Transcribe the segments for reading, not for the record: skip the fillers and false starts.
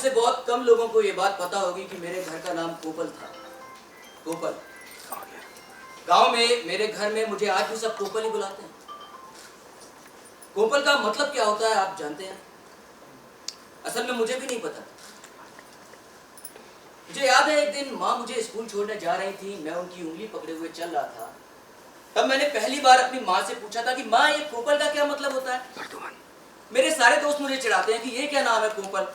से बहुत कम लोगों को ये बात पता होगी कि मेरे घर का नाम कोपल था। कोपल। गांव में मेरे घर में मुझे आज भी सब कोपल ही बुलाते हैं। कोपल का मतलब क्या होता है आप जानते हैं? असल में मुझे भी नहीं पता। मुझे याद है एक दिन माँ मुझे स्कूल छोड़ने जा रही थी, मैं उनकी उंगली पकड़े हुए चल रहा था। तब मैंने पहली बार अपनी माँ से पूछा था कि माँ ये कोपल का क्या मतलब होता है? मेरे सारे दोस्त मुझे चिढ़ाते हैं कि ये क्या नाम है कोपल,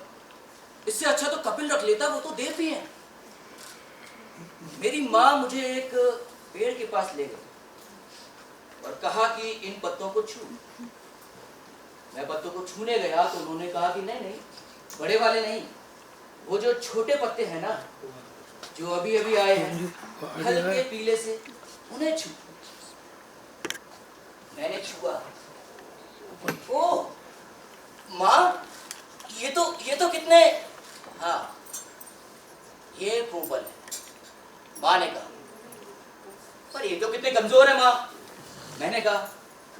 इससे अच्छा तो कपिल रख लेता, वो तो देव भी है। मेरी माँ मुझे एक पेड़ के पास ले गई और कहा कि इन पत्तों को छू। मैं पत्तों को छूने गया तो उन्होंने कहा कि नहीं नहीं, बड़े वाले नहीं, वो जो छोटे पत्ते हैं ना, जो अभी अभी आए हैं हल्के पीले से, उन्हें छू। मैंने छुआ। ओह माँ, ये तो कितने, हाँ ये कोपल है, माँ ने कहा। पर ये तो कितने कमजोर है माँ। मैंने कहा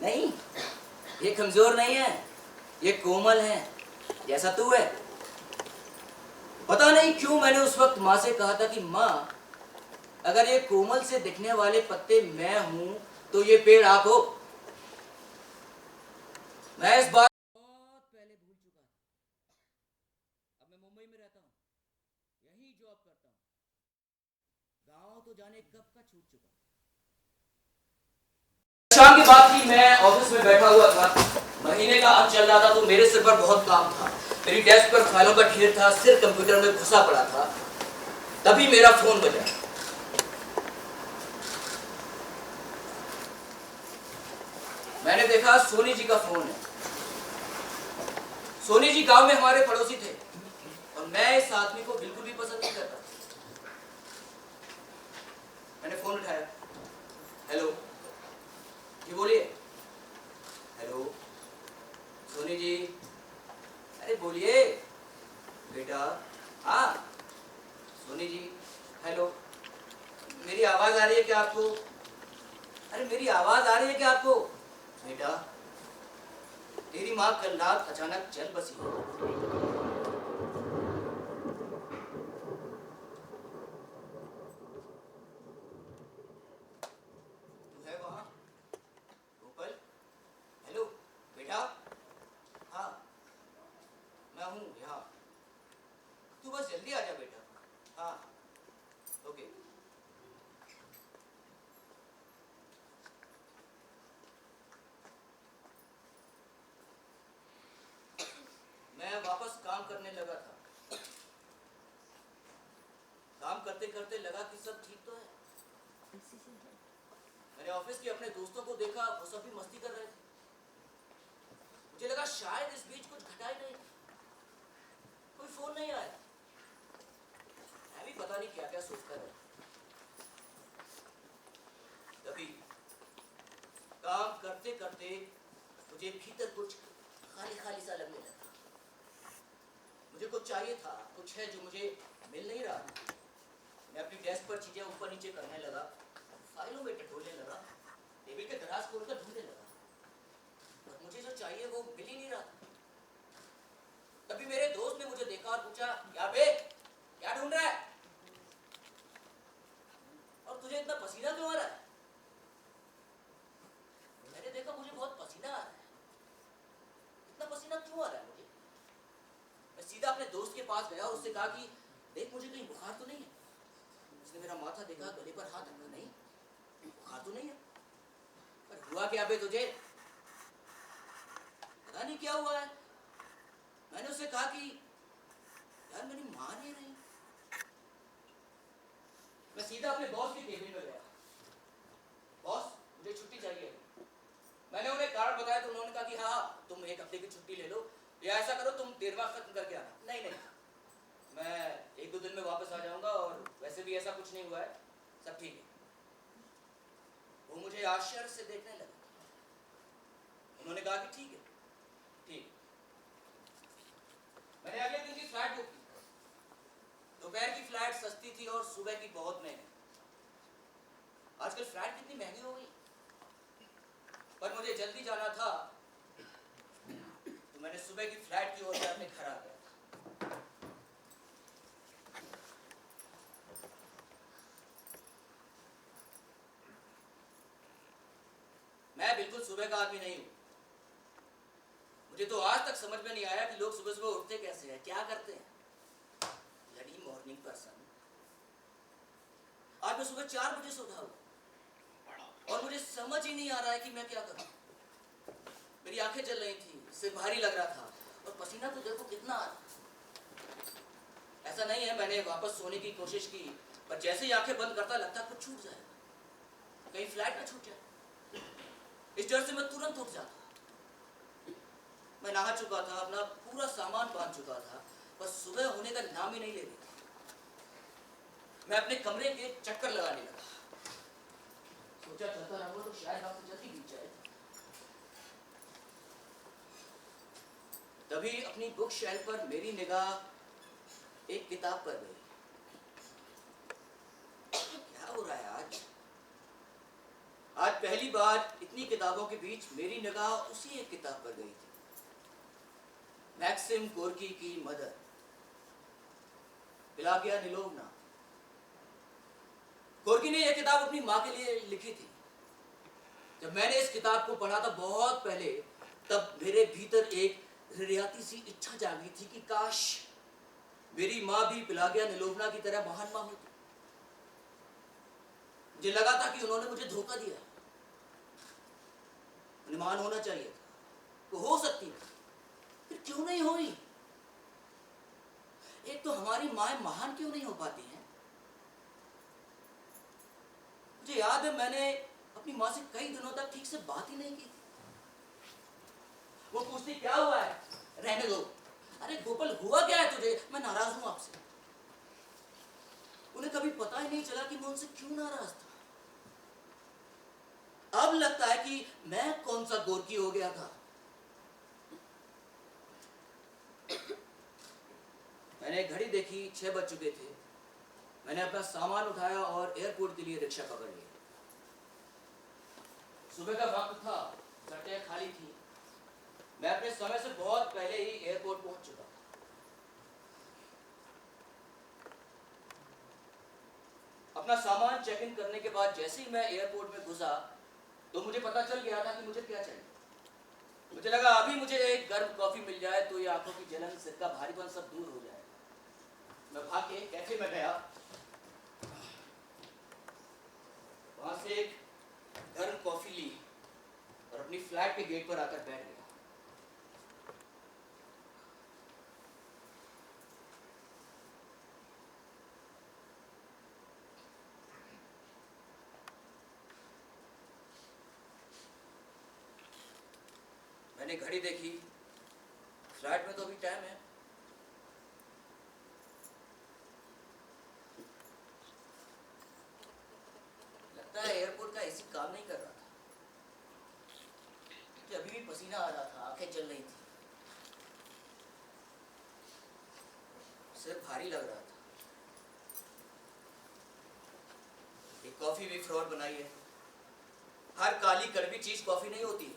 नहीं, ये कमजोर नहीं है, ये कोमल है, जैसा तू है। पता नहीं क्यों मैंने उस वक्त माँ से कहा था कि माँ, अगर ये कोमल से दिखने वाले पत्ते मैं हूं तो ये पेड़ आप हो। मैं इस बात बहुत पहले भूल चुका था। अब मैं मुंबई में रहता हूँ, यही जॉब करता हूँ। गांव तो जाने कब का छूट चुका। शाम की बात थी, मैं ऑफिस में बैठा हुआ था, महीने का अंत चल रहा था तो मेरे सिर पर बहुत काम था। मेरी डेस्क पर फाइलों का ढेर था, सिर कंप्यूटर में घुसा पड़ा था। तभी मेरा फोन बजा। मैंने देखा सोनी जी का फोन है। सोनी जी गांव में हमारे पड़ोसी थे और मैं इस आदमी को बिल्कुल भी पसंद नहीं करता। मैंने फोन उठाया। हेलो जी, बोलिए। हेलो सोनी जी, अरे बोलिए बेटा। हाँ सोनी जी, हेलो, मेरी आवाज आ रही है क्या आपको? अरे मेरी आवाज आ रही है क्या आपको? बेटा, तेरी माँ कल रात अचानक चल बसी। तू है वहां गोपाल? हेलो बेटा। हाँ मैं हूँ यहाँ, तू बस जल्दी आ जा बेटा। हाँ ओके। मैं वापस काम करने लगा था। काम करते करते लगा कि सब ठीक तो है। मैंने ऑफिस के अपने दोस्तों को देखा, वो सब भी मस्ती कर रहे थे। मुझे लगा शायद इस बीच कुछ घटा ही नहीं, कोई फोन नहीं आया। मैं भी पता नहीं क्या क्या सोचता रहा। तभी काम करते करते मुझे भीतर कुछ खाली खाली सा लगने लगा। मुझे कुछ चाहिए था, कुछ है जो मुझे मिल नहीं रहा। मैं अपनी डेस्क पर चीजें ऊपर नीचे करने लगा, फाइलों में टटोलने लगा, टेबल के दराज खोलकर ढूंढने लगा, पर मुझे जो चाहिए वो मिल ही नहीं रहा। तभी मेरे दोस्त ने मुझे देखा और पूछा, क्या बे, क्या ढूंढ रहा है और तुझे इतना पसीना क्यों आ रहा है? मैंने देखा मुझे बहुत पसीना आ रहा है। इतना पसीना क्यों आ रहा है मुझे? मैं सीधा अपने दोस्त के पास गया और उससे कहा कि देख, मुझे कहीं बुखार तो नहीं है? उसने मेरा माथा देखा, गले पर हाथ रखा, नहीं बुखार तो नहीं है। पर हुआ क्या बे तुझे? पता नहीं क्या हुआ है। मैंने उससे कहा कि यार मेरी माँ नहीं रही। मैं सीधा अपने बॉस के केबिन में गया। बॉस, मुझे छुट्टी चाहिए। मैंने उन्हें कारण बताया तो उन्होंने कहा कि हाँ तुम एक हफ्ते की छुट्टी ले लो, या ऐसा करो तुम 13वां खत्म करके आना। नहीं नहीं, मैं एक दो दिन में वापस आ जाऊंगा और वैसे भी ऐसा कुछ नहीं हुआ है, सब ठीक है। वो मुझे आश्चर्य से देखने लगे। उन्होंने कहा कि ठीक है, ठीक। मैंने अगले दिन की फ्लाइट बुक की। दोपहर की फ्लाइट सस्ती थी और सुबह की बहुत महंगी। आजकल फ्लाइट कितनी महंगी हो गई। पर मुझे जल्दी जाना था तो मैंने सुबह की फ्लाइट की ओर से अपने घर आ गया। सुबह का आदमी नहीं हूं। मुझे तो आज तक समझ में नहीं आया कि लोग सुबह सुबह उठते कैसे हैं, क्या करते हैं। Bloody morning person. आज मैं सुबह 4 बजे से उठा हूं और मुझे समझ ही नहीं आ रहा है कि मैं क्या करूं। मेरी आंखें जल रही थी, सिर भारी लग रहा था और पसीना तो देखो कितना आ रहा। ऐसा नहीं है मैंने वापस सोने की कोशिश की, पर जैसे ही आंखें बंद करता लगता कुछ छूट जाएगा, कहीं फ्लैट ना छूट जाए। इस डर से मैं तुरंत उठ जाता। मैं नहा चुका था, अपना पूरा सामान बांध चुका था, बस सुबह होने का नाम ही नहीं ले रही थी। मैं अपने कमरे के चक्कर लगाने लगा। सोचा चलता रहूंगा तो शायद आपसे जल्दी बीत जाए। तभी अपनी बुक शेल्फ पर मेरी निगाह एक किताब पर गई। क्या हो रहा है आज? आज पहली बार इतनी किताबों के बीच मेरी निगाह उसी एक किताब पर गई थी, मैक्सिम गोर्की की मदर, पेलागिया निलोवना। गोर्की ने यह किताब अपनी मां के लिए लिखी थी। जब मैंने इस किताब को पढ़ा था बहुत पहले, तब मेरे भीतर एक हृदयाती सी इच्छा जागी थी कि काश मेरी मां भी पेलागिया निलोवना की तरह महान मां होती। मुझे लगा था कि उन्होंने मुझे धोखा दिया, अनुमान होना चाहिए था, वो हो सकती थी, फिर क्यों नहीं हुई? एक तो हमारी माएं महान क्यों नहीं हो पाती हैं? मुझे याद है मैंने अपनी मां से कई दिनों तक ठीक से बात ही नहीं की थी। वो पूछती क्या हुआ है, रहने दो। अरे गोपाल हुआ क्या है तुझे? मैं नाराज हूं आपसे। उन्हें कभी पता ही नहीं चला कि मैं उनसे क्यों नाराज था। अब लगता है कि मैं कौन सा गोर्की हो गया था। मैंने घड़ी देखी, 6 बज चुके थे। मैंने अपना सामान उठाया और एयरपोर्ट के लिए रिक्शा पकड़ लिया। सुबह का वक्त था, सड़कें खाली थी। मैं अपने समय से बहुत पहले ही एयरपोर्ट पहुंच चुका था। अपना सामान चेक इन करने के बाद जैसे ही मैं एयरपोर्ट में घुसा तो मुझे पता चल गया था कि मुझे क्या चाहिए। मुझे लगा अभी मुझे एक गर्म कॉफी मिल जाए तो ये आंखों की जलन, सिर का भारीपन सब दूर हो जाए। मैं भाग के कैफे में गया, वहां से एक गर्म कॉफी ली और अपनी फ्लैट के गेट पर आकर बैठ गया। मैंने घड़ी देखी, फ्लैट में तो अभी टाइम है। लगता है एयरपोर्ट का एसी काम नहीं कर रहा था। मुझे अभी भी पसीना आ रहा था, आंखें जल रही थी, सिर भारी लग रहा था। एक कॉफी भी फ्रॉड बनाई है। हर काली कड़वी चीज कॉफी नहीं होती।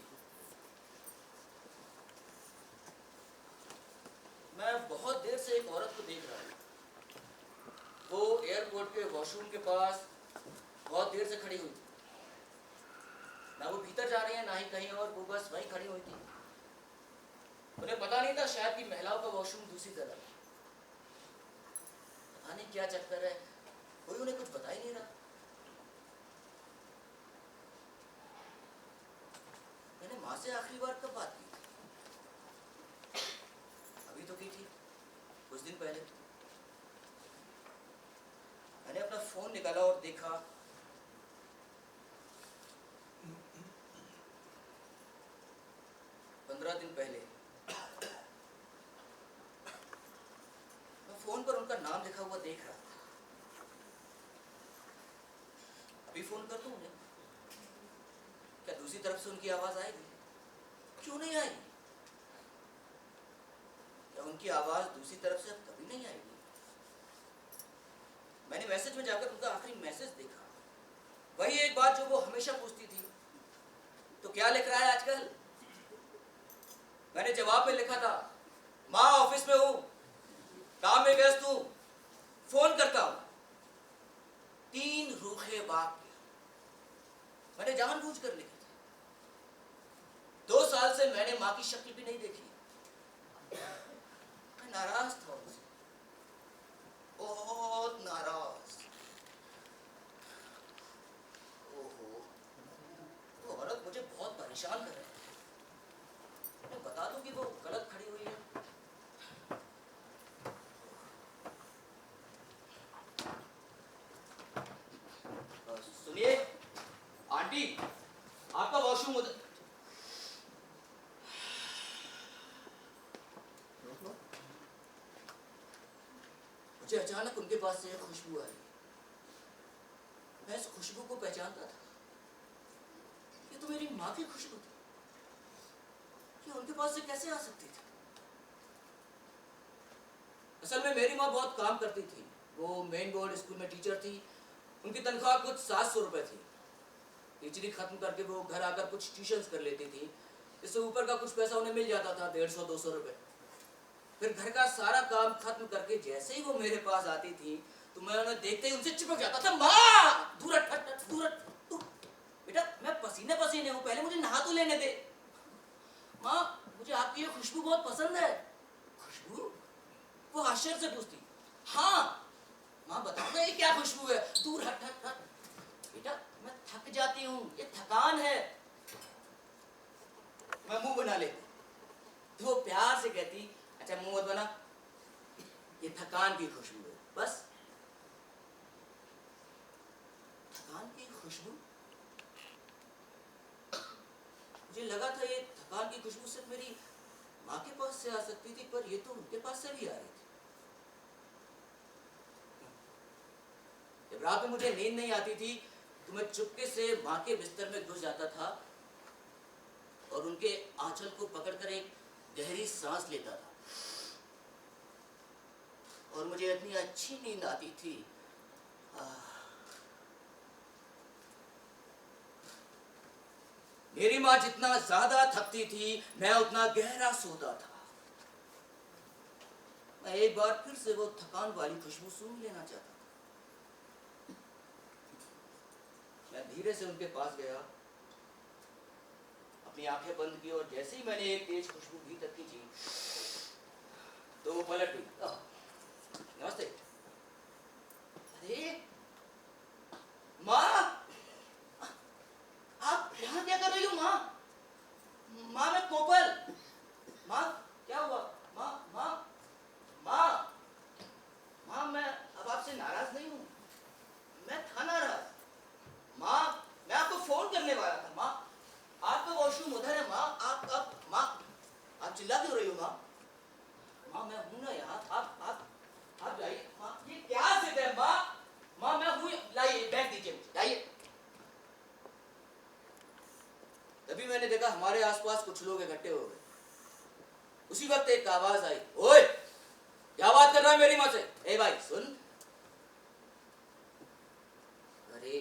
मैं बहुत देर से एक औरत को देख रहा हूँ। वो एयरपोर्ट के वॉशरूम के पास बहुत देर से खड़ी हुई थी। ना वो भीतर जा रही है ना ही कहीं और, वो बस वहीं खड़ी हुई थी। उन्हें पता नहीं था शायद कि महिलाओं का वॉशरूम दूसरी तरफ है। पता नहीं क्या चक्कर है, कोई उन्हें कुछ बता ही नहीं रहा। मैंने माँ से आखिरी बार कब बात की थी? अभी तो की थी, कुछ दिन पहले। मैंने अपना फोन निकाला और देखा 15 दिन पहले। मैं फोन पर उनका नाम लिखा हुआ देख रहा था। अभी फोन कर दूं उन्हें? क्या दूसरी तरफ से उनकी आवाज आएगी? क्यों नहीं आएगी? क्या उनकी आवाज दूसरी तरफ से अब कभी नहीं आएगी? मैंने मैसेज में जाकर उनका आखिरी मैसेज देखा। वही एक बात जो वो हमेशा पूछती थी, तो क्या लिख रहा है आजकल? मैंने जवाब में लिखा था, माँ ऑफिस में हूं, काम में व्यस्त हूं, फोन करता हूं। 3 रूखे वाक्य मैंने जानबूझकर लिखे थे। साल से मैंने माँ की शक्ल भी नहीं देखी। मैं नाराज था उनसे, बहुत नाराज। ओहो, वो औरत मुझे बहुत परेशान कर रही है। मैं बता दूं कि वो गलत खड़ी हुई है। सुनिए आंटी, आपका वॉशरूम उधर। मुझे अचानक उनके पास से खुशबू आई। मैं इस खुशबू को पहचानता था। ये तो मेरी माँ की खुशबू थी। ये उनके पास से कैसे आ सकती थी? असल में मेरी माँ बहुत काम करती थी। वो मेन बोर्ड स्कूल में टीचर थी। उनकी तनख्वाह कुछ 700 रुपए थी। टीचरी खत्म करके वो घर आकर कुछ ट्यूशंस कर लेती थी। इससे ऊपर का कुछ पैसा उन्हें मिल जाता था, 150-200 रुपए। फिर घर का सारा काम खत्म करके जैसे ही वो मेरे पास आती थी तो मैं उन्हें देखते ही उनसे चिपक जाता था। माँ, दूर हट, हट, हट, दूर हट, तू बेटा, मैं पसीने पसीने हूँ, पहले मुझे नहा तो लेने दे। माँ, मुझे आपकी ये खुशबू बहुत पसंद है। खुशबू? वो आश्चर्य से पूछती। हाँ माँ, बताओ ना ये क्या खुशबू है? दूर हट, हट, हट। बेटा, मैं थक जाती हूँ, ये थकान है। मैं मुंह बना लेती तो वो प्यार से कहती, अच्छा मुंह मत बना, ये थकान की खुशबू है। बस थकान की खुशबू। मुझे लगा था ये थकान की खुशबू सिर्फ मेरी माँ के पास से आ सकती थी, पर ये तो उनके पास से भी आ रही थी। जब रात में मुझे नींद नहीं आती थी तो मैं चुपके से माँ के बिस्तर में घुस जाता था और उनके आंचल को पकड़कर एक गहरी सांस लेता था और मुझे इतनी अच्छी नींद आती थी। मेरी माँ जितना ज्यादा थकती थी मैं उतना गहरा सोता था। मैं एक बार फिर से वो थकान वाली खुशबू सूंघ लेना चाहता था। मैं धीरे से उनके पास गया, अपनी आंखें बंद की और जैसे ही मैंने एक तेज खुशबू भीतर खींची तो वो पलट गई। नमस्ते। अरे माँ, आप यहाँ क्या कर रही हो? माँ, माँ मैं कोपल। माँ क्या हुआ? माँ, माँ, माँ, माँ मैं अब आपसे नाराज नहीं हूँ। मैं था नाराज। माँ, मैं आपको फोन करने वाला था। माँ, आपका वॉशरूम उधर है। माँ, माँ, आप चिल्ला क्यों रही हो? माँ, माँ मैं हूँ ना यहाँ। आप जाइए। माँ ये क्या जिद है? माँ, माँ मैं हूँ। लाइए बैग दीजिए मुझे, लाइए। तभी मैंने देखा हमारे आसपास कुछ लोग इकट्ठे हो गए। उसी वक्त एक आवाज आई, ओए क्या बात कर रहा है मेरी माँ से? ए भाई सुन। अरे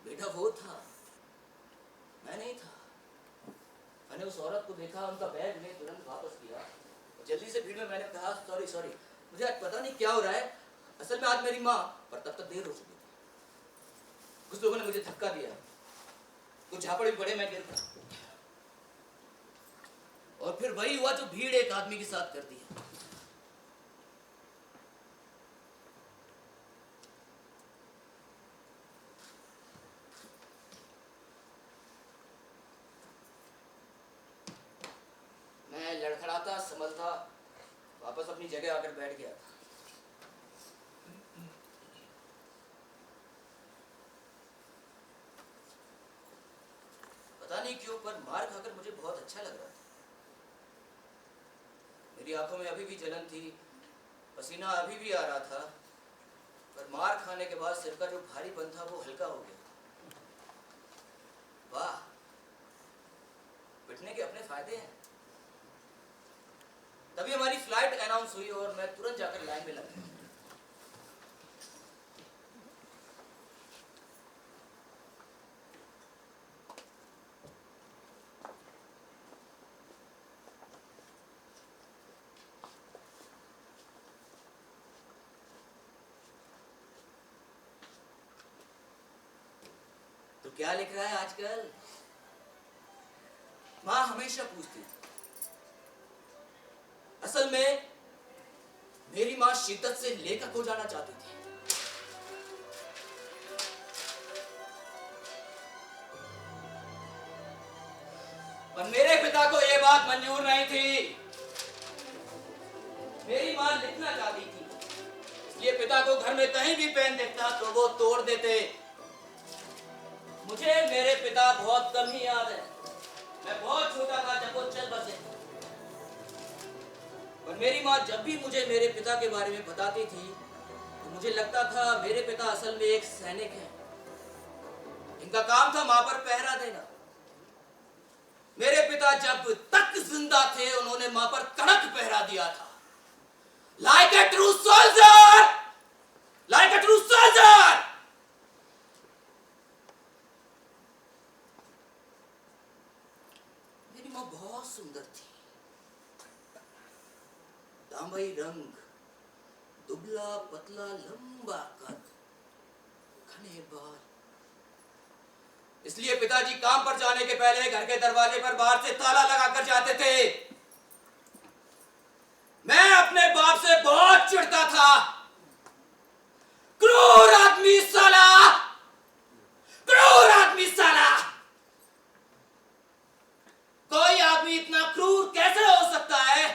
बेटा वो था, मैं नहीं था। मैंने उस औरत को देखा, उनका बैग ने तुरंत वापस किया। जल्दी से भीड़ में मैंने कहा, सॉरी सॉरी, मुझे आज पता नहीं क्या हो रहा है। असल में आज मेरी माँ, पर तब तक देर हो चुकी थी। कुछ लोगों ने मुझे धक्का दिया, कुछ झापड़ भी पड़े, मैं गिर गया। और फिर वही हुआ जो भीड़ एक आदमी के साथ करती है। मैं लड़खड़ाता संभलता वापस अपनी जगह आकर बैठ गया था। पता नहीं क्यों पर मार खाकर मुझे बहुत अच्छा लग रहा था। मेरी आंखों में अभी भी जलन थी, पसीना अभी भी आ रहा था, पर मार खाने के बाद सिर का जो भारीपन था वो हल्का हो गया। वाह, पिटने के अपने फायदे हैं। तभी हमारी फ्लाइट अनाउंस हुई और मैं तुरंत जाकर लाइन में लग गया। तो क्या लिख रहा है आजकल? माँ हमेशा पूछती थी। असल में मेरी माँ शिद्दत से लेखक हो जाना चाहती थी। पर मेरे पिता को यह बात मंजूर नहीं थी। मेरी माँ लिखना चाहती थी, इसलिए पिता को घर में कहीं भी पेन देखता तो वो तोड़ देते। मुझे मेरे पिता बहुत कम ही याद है। मैं बहुत छोटा था जब वो चल बसे। पर मेरी माँ जब भी मुझे मेरे पिता के बारे में बताती थी तो मुझे लगता था मेरे पिता असल में एक सैनिक हैं। इनका काम था माँ पर पहरा देना। मेरे पिता जब तक जिंदा थे उन्होंने माँ पर कड़क पहरा दिया था। Like a true soldier! Like a true soldier! मेरी माँ बहुत सुंदर थी। तांबई रंग, दुबला पतला लंबा कद, घने बाल। इसलिए पिताजी काम पर जाने के पहले घर के दरवाजे पर बाहर से ताला लगाकर जाते थे। मैं अपने बाप से बहुत चिढ़ता था। क्रूर आदमी साला, क्रूर आदमी साला। कोई आदमी इतना क्रूर कैसे हो सकता है?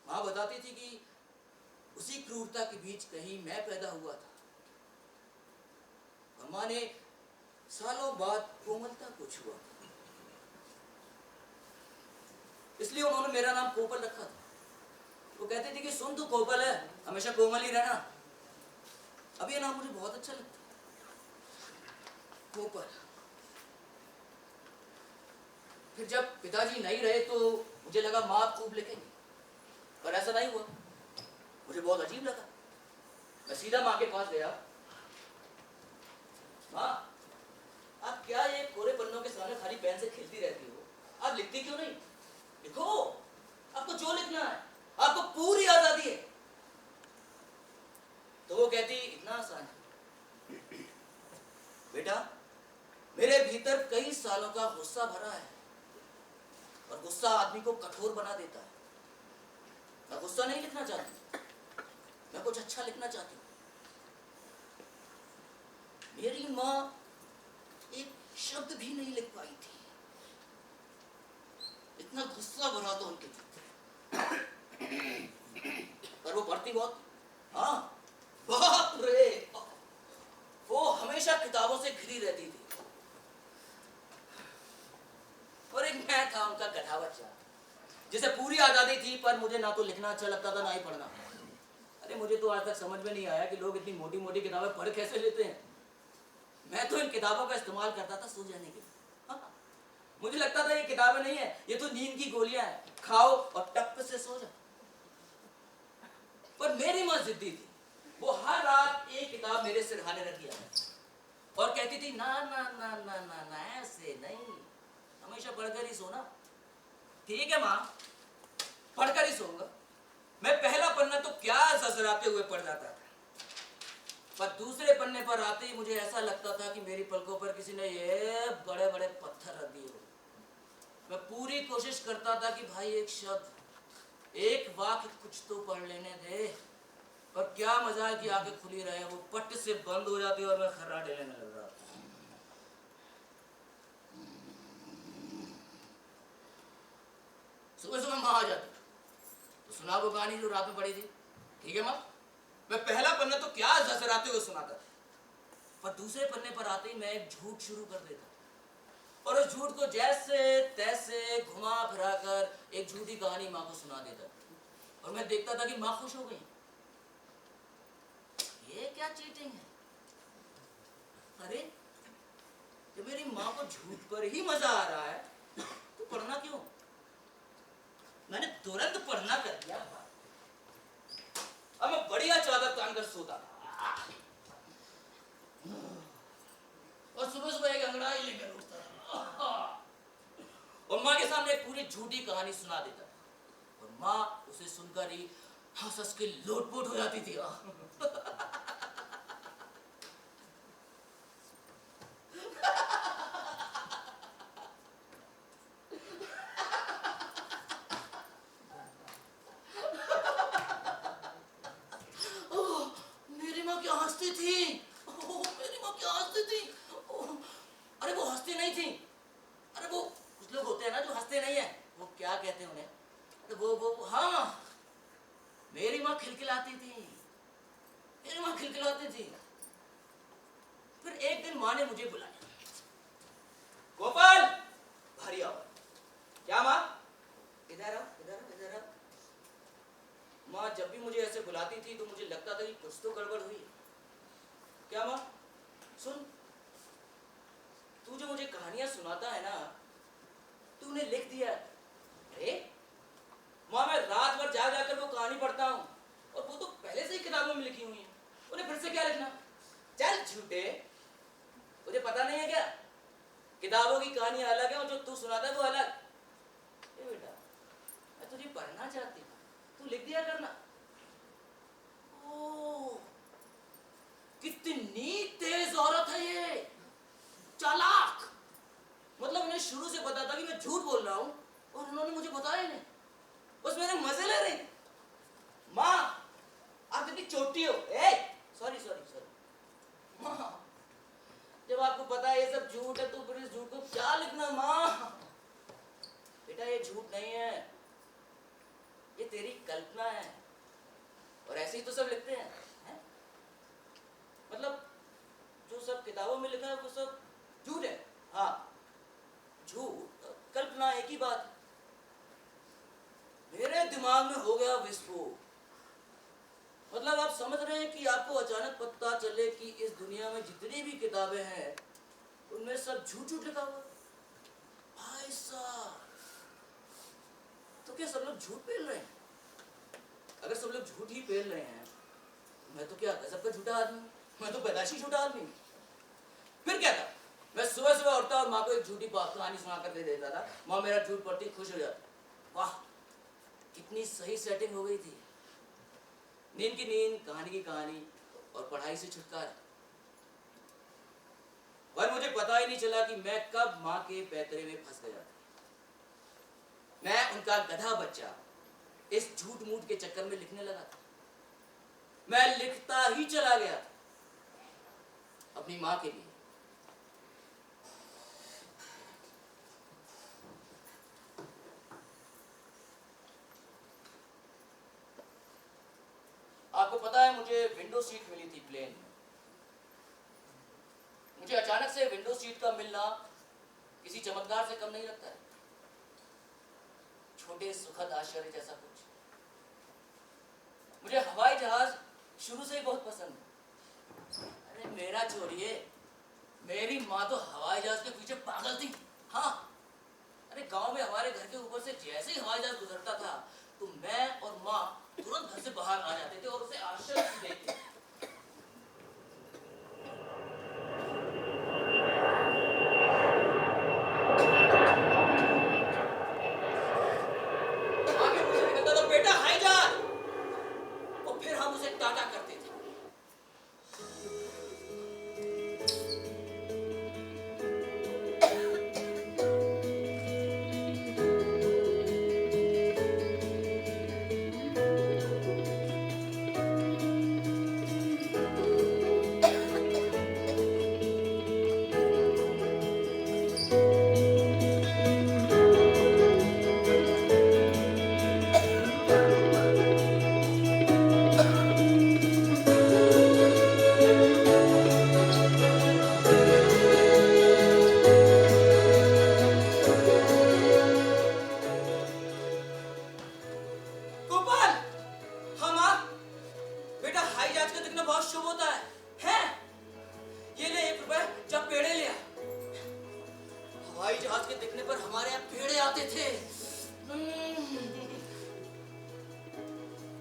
मां बताती थी कि उसी क्रूरता के बीच कहीं मैं पैदा हुआ था। मां ने सालों बाद कोमलता को छुआ, इसलिए उन्होंने मेरा नाम कोपल रखा था। वो कहते थे कि सुन तू कोपल है, हमेशा कोमल ही रहना। अब ये नाम मुझे बहुत अच्छा लगता है, कोपल। फिर जब पिताजी नहीं रहे तो मुझे लगा माँ खूब लिखेंगी, पर ऐसा नहीं हुआ। मुझे बहुत अजीब लगा। मैं सीधा माँ के पास गया। माँ, आप क्या ये कोरे पन्नों के सामने खाली पेन से खेलती रहती हो? आप लिखती क्यों नहीं? लिखो, आपको जो लिखना है, आपको पूरी आजादी है। तो वो कहती इतना आसान है बेटा, मेरे भीतर कई सालों का गुस्सा भरा है और गुस्सा आदमी को कठोर बना देता है। मैं गुस्सा नहीं लिखना चाहती, मैं कुछ अच्छा लिखना चाहती हूँ। मेरी माँ एक शब्द भी नहीं लिख पाई थी, इतना गुस्सा भरा था उनके भीतर। पर वो पढ़ती बहुत। हाँ, बाप रे, वो हमेशा किताबों से घिरी रहती थी। और एक मैं था उनका गधा बच्चा, जिसे पूरी आजादी थी, पर मुझे ना तो लिखना अच्छा लगता था ना ही पढ़ना। अरे मुझे तो आज तक समझ में नहीं आया कि लोग इतनी मोटी मोटी किताबें पढ़ कैसे लेते हैं। मैं तो इन किताबों का इस्तेमाल करता था सो जाने के लिए। हाँ, मुझे लगता था ये किताबें नहीं है, ये तो नींद की गोलियां हैं, खाओ और टप से सो जाओ। पर मेरी माँ जिद्दी थी। वो हर रात एक किताब मेरे सिरहाने रख दिया और कहती थी ना ना ना ना ना ना, ऐसे नहीं, हमेशा पढ़कर ही सोना। ठीक है माँ, पढ़कर ही सोऊंगा। मैं पहला पन्ना तो क्या ससराते हुए पढ़ जाता था, पर दूसरे पन्ने पर आते ही मुझे ऐसा लगता था कि मेरी पलकों पर किसी ने ये बड़े बड़े पत्थर रख दिए हो। मैं पूरी कोशिश करता था कि भाई एक शब्द, एक वाक्य कुछ तो पढ़ लेने दे, पर क्या मजा है कि आंखें खुली रहे, वो पट से बंद हो जाती और मैं खर्राटे लेने लग रहा था। सुबह सुबह माँ आ जाती तो सुना वो कहानी जो रात में पड़ी थी। ठीक है माँ, मैं पहला पन्ना तो क्या जजराते हुए सुनाता था, पर दूसरे पन्ने पर आते ही मैं एक झूठ शुरू कर देता और उस झूठ को जैसे तैसे घुमा फिरा कर एक झूठी कहानी माँ को सुना देता और मैं देखता था कि माँ खुश हो गई। ये क्या चीटिंग है? अरे जब मेरी माँ को झूठ पर ही मजा आ रहा है तो पढ़ना क्यों? मैंने तुरंत पढ़ना कर दिया। अब मैं बढ़िया चादर तान कर सोता और सुबह सुबह एक अंगड़ाई लेकर उठता और माँ के सामने एक पूरी झूठी कहानी सुना देता और माँ उसे सुनकर ही हंस हंस के लोटपोट हो जाती थी। तो वो हाँ, मेरी माँ खिलखिलाती थी, मेरी माँ खिलखिलाती थी। फिर एक दिन माँ ने मुझे बुलाया, गोपाल भारी आवाज, क्या माँ? इधर आओ, इधर आओ, इधर आओ। माँ जब भी मुझे ऐसे बुलाती थी तो मुझे लगता था कि कुछ तो गड़बड़ हुई है। क्या माँ? सुन, तू जो मुझे कहानियां सुनाता है ना, तूने लिख दिया। अरे माँ, मैं रात भर जाग जाकर वो कहानी पढ़ता हूँ और वो तो पहले से ही किताबों में लिखी हुई है, उन्हें फिर से क्या लिखना? चल झूठे, तुझे पता नहीं है क्या? किताबों की कहानी अलग है और जो तू सुनाता है वो अलग। ए बेटा, मैं तुझे पढ़ना चाहती हूँ, तू लिख दिया करना। ओह, कितनी तेज औरत है ये, चालाक। मतलब उन्हें शुरू से पता था कि मैं झूठ बोल रहा हूँ और उन्होंने मुझे बताया नहीं, बस मेरे मजे ले रही। माँ, आप कितनी छोटी हो। सॉरी सॉरी सॉरी माँ, जब आपको पता है ये सब झूठ है तो फिर इस झूठ को क्या लिखना? माँ बेटा, ये झूठ नहीं है, ये तेरी कल्पना है और ऐसे ही तो सब लिखते हैं, है? मतलब जो सब किताबों में लिखा है वो सब झूठ है। हाँ, झूठ कल्पना एक ही बात। मेरे दिमाग में हो गया विस्फोट। मतलब आप समझ रहे हैं कि आपको अचानक पता चले कि इस दुनिया में जितनी भी किताबें हैं उनमें सब झूठ झूठ लिखा हुआ। भाई साहब, तो क्या सब लोग झूठ पेल रहे हैं? अगर सब लोग झूठ ही पेल रहे हैं, मैं तो क्या गजब का झूठा आदमी, मैं तो पैदाशी झूठा आदमी। फिर क्या था, मैं सुबह सुबह उठता और माँ को एक झूठी कहानी सुना कर दे देता था। माँ मेरा झूठ पढ़ती खुश हो जाती। वाह, कितनी सही सेटिंग हो गई थी। नींद की नींद, कहानी की कहानी और पढ़ाई से छुटकारा। पर मुझे पता ही नहीं चला कि मैं कब माँ के पैतरे में फंस गया। मैं उनका गधा बच्चा इस झूठ मूठ के चक्कर में लिखने लगा था। मैं लिखता ही चला गया अपनी माँ के लिए। आपको पता है, मुझे विंडो सीट मिली थी प्लेन में। मुझे अचानक से विंडो सीट का मिलना किसी चमत्कार से कम नहीं लगता है। छोटे सुखद आश्चर्य जैसा कुछ। मुझे हवाई जहाज शुरू से ही बहुत पसंद है। अरे मेरा छोड़िए, मेरी माँ तो हवाई जहाज के पीछे पागल थी। हाँ, अरे गांव में हमारे घर के ऊपर से जैसे ही हवाई जहाज गुजरता था तो मैं और माँ तुरंत घर से बाहर आ जाते थे और उसे आश्चर्य से देखते। आगे मुझे निकलता था, बेटा हाई जहाज, और फिर हम उसे टाटा करते थे।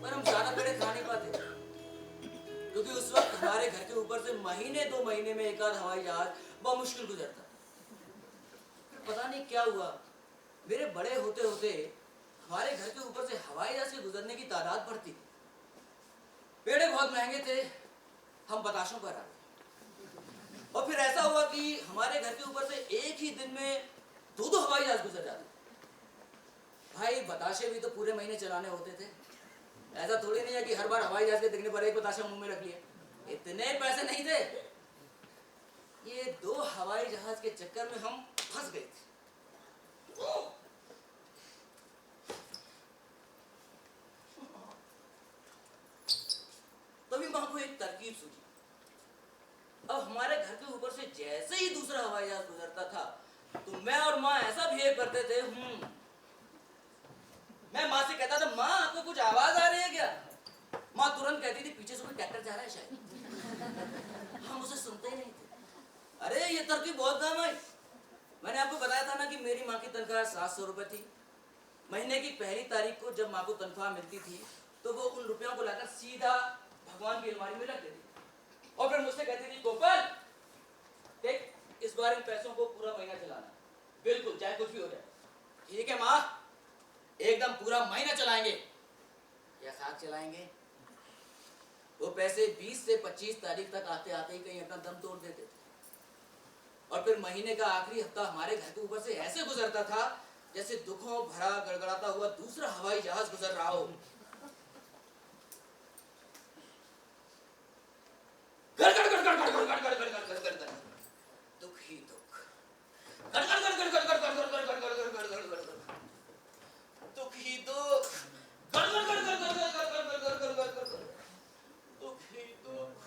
पर हम ज्यादा पेड़े खा नहीं पाते क्योंकि उस वक्त हमारे घर के ऊपर से महीने 2 महीने में एक आध हवाई जहाज बहुत मुश्किल गुजरता। पता नहीं क्या हुआ, मेरे बड़े होते होते हमारे घर के ऊपर से हवाई जहाज के गुजरने की तादाद बढ़ती। पेड़े बहुत महंगे थे, हम बताशों पर आ गए और फिर ऐसा हुआ कि हमारे घर के ऊपर से एक ही दिन में 2-2 हवाई जहाज गुजर जाते। भाई बताशे भी तो पूरे महीने चलाने होते थे, ऐसा थोड़ी नहीं है कि हर बार हवाई जहाज के दिखने पर एक बताशा मुंह में रख लिया। इतने पैसे नहीं थे। ये 2 हवाई जहाज के चक्कर में हम फंस गए थे। तरकीब सूझी। अब हमारे घर के ऊपर से जैसे ही दूसरा हवाई जहाज गुजरता था तो मैं और माँ ऐसा बिहेव करते थे। मैं माँ से कहता था, माँ आपको कुछ आवाज आ रही है क्या? माँ तुरंत कहती थी, पीछे से कोई ट्रैक्टर जा रहा है शायद। हम उसे सुनते ही नहीं थे। अरे ये तरकीब बहुत काम आई। मैंने आपको बताया था ना कि मेरी माँ की तनख्वाह 700 रुपए थी। महीने की पहली तारीख को जब माँ को तनख्वाह मिलती थी तो वो उन रुपयों को लाकर सीधा भगवान की अलमारी में रख देती और फिर मुझसे कहती थी, गोपाल देख, इस बार इन पैसों को पूरा महीना चलाना, बिल्कुल चाहे कुछ भी हो जाए। ठीक है माँ, एकदम पूरा महीना चलाएंगे। या खाक चलाएंगे। वो पैसे 20 से 25 तारीख तक आते आते ही कहीं अपना दम तोड़ देते थे और फिर महीने का आखिरी हफ्ता हमारे घर के ऊपर से ऐसे गुजरता था जैसे दुखों भरा गड़गड़ाता हुआ दूसरा हवाई जहाज गुजर रहा हो। दुख ही दुख, दुख ही दुख, दुख ही दुख।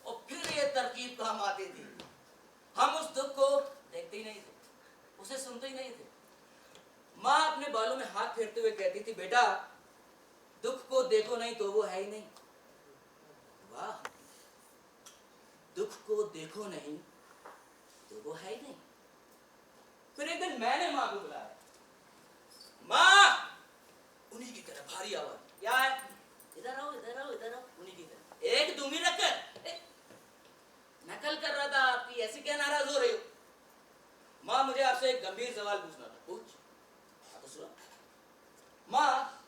और फिर ये तरकीब काम आती थी। हम उस दुख को देखते ही नहीं थे, उसे सुनते ही नहीं थे। माँ अपने बालों में हाथ फेरते हुए कहती थी, बेटा दुख को देखो नहीं तो वो है ही नहीं। वाह, दुख को देखो नहीं तो वो है ही नहीं। फिर एक दिन मैंने माँ को बुलाया। माँ, उन्हीं की तरह भारी आवाज, क्या है? इधर आओ इधर आओ इधर आओ। उन्हीं की तरह एक दूंगी रखकर नकल कर रहा था आपकी, ऐसी क्या नाराज हो रही हो? माँ, मुझे आपसे एक गंभीर सवाल पूछना था। पूछ। तो सुनो माँ,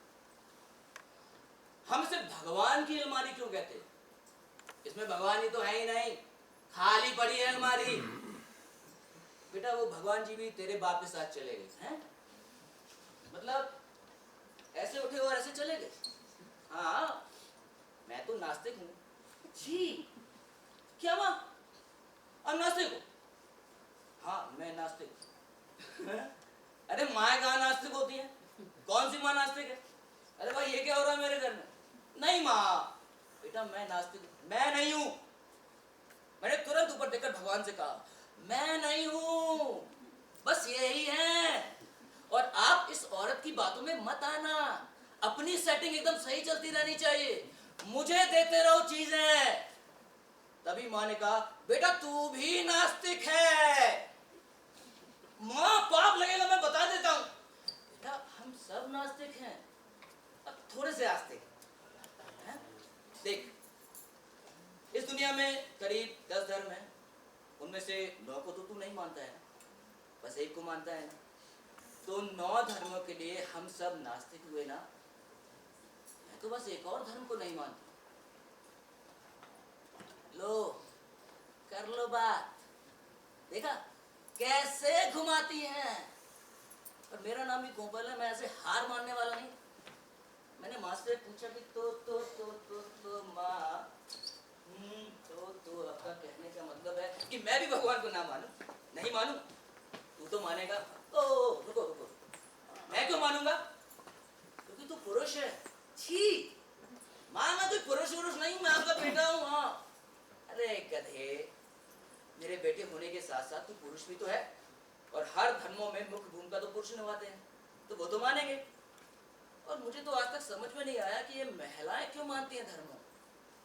हम इसे भगवान की अलमारी क्यों कहते हैं? इसमें भगवान ही तो है ही नहीं, खाली पड़ी है अलमारी। बेटा वो भगवान जी भी तेरे बाप के साथ चले गए हैं, मतलब ऐसे उठे और ऐसे चले गए। हाँ, मैं तो नास्तिक हूँ। जी, क्या माँ अब नास्तिक हो? हाँ मैं नास्तिक। अरे माँ कहाँ नास्तिक होती है? कौन सी माँ नास्तिक है? अरे भाई ये क्या हो रहा है मेरे घर में? नहीं माँ, बेटा मैं नास्तिक मैं नहीं हूँ। मैंने तुरंत ऊपर देखकर भगवान से कहा, मैं नहीं हूँ, बस यही है। और आप इस औरत की बातों में मत आना, अपनी सेटिंग एकदम सही चलती रहनी चाहिए, मुझे देते रहो चीजें। तभी माँ ने कहा, बेटा तू भी नास्तिक है। माँ पाप लगेगा, मैं बता देता हूँ। बेटा हम सब नास्तिक हैं, अब थोड़े से आस्तिक हैं। देख, इस दुनिया में करीब 10 धर्म हैं, उनमें से 9 को तो तू नहीं मानता है, बस एक को मानता है ना। तो 9 धर्मों के लिए हम सब नास्तिक हुए ना। मैं तो बस एक और धर्म को नहीं मानती। लो कर लो बात, देखा कैसे घुमाती हैं। और मेरा नाम भी गोपाल है, मैं ऐसे हार मानने वाला नहीं। मैंने माँ से पूछा कि तो माँ, तो आपका कहने का मतलब है कि मैं भी भगवान को ना मानूं? नहीं मानूं? तू तो मानेगा। ओ रुको रुको, मैं क्यों मानूंगा? क्योंकि तू पुरुष है। छी माँ, मैं कोई पुरुष नहीं, मैं आपका बेटा हूँ। हाँ अरे गधे, मेरे बेटे होने के साथ साथ तू पुरुष भी तो है, और हर धर्मों में मुख्य भूमिका तो पुरुष निभाते हैं, तो वो तो मानेंगे। और मुझे तो आज तक समझ में नहीं आया कि ये महिलाएं क्यों मानती हैं धर्मों,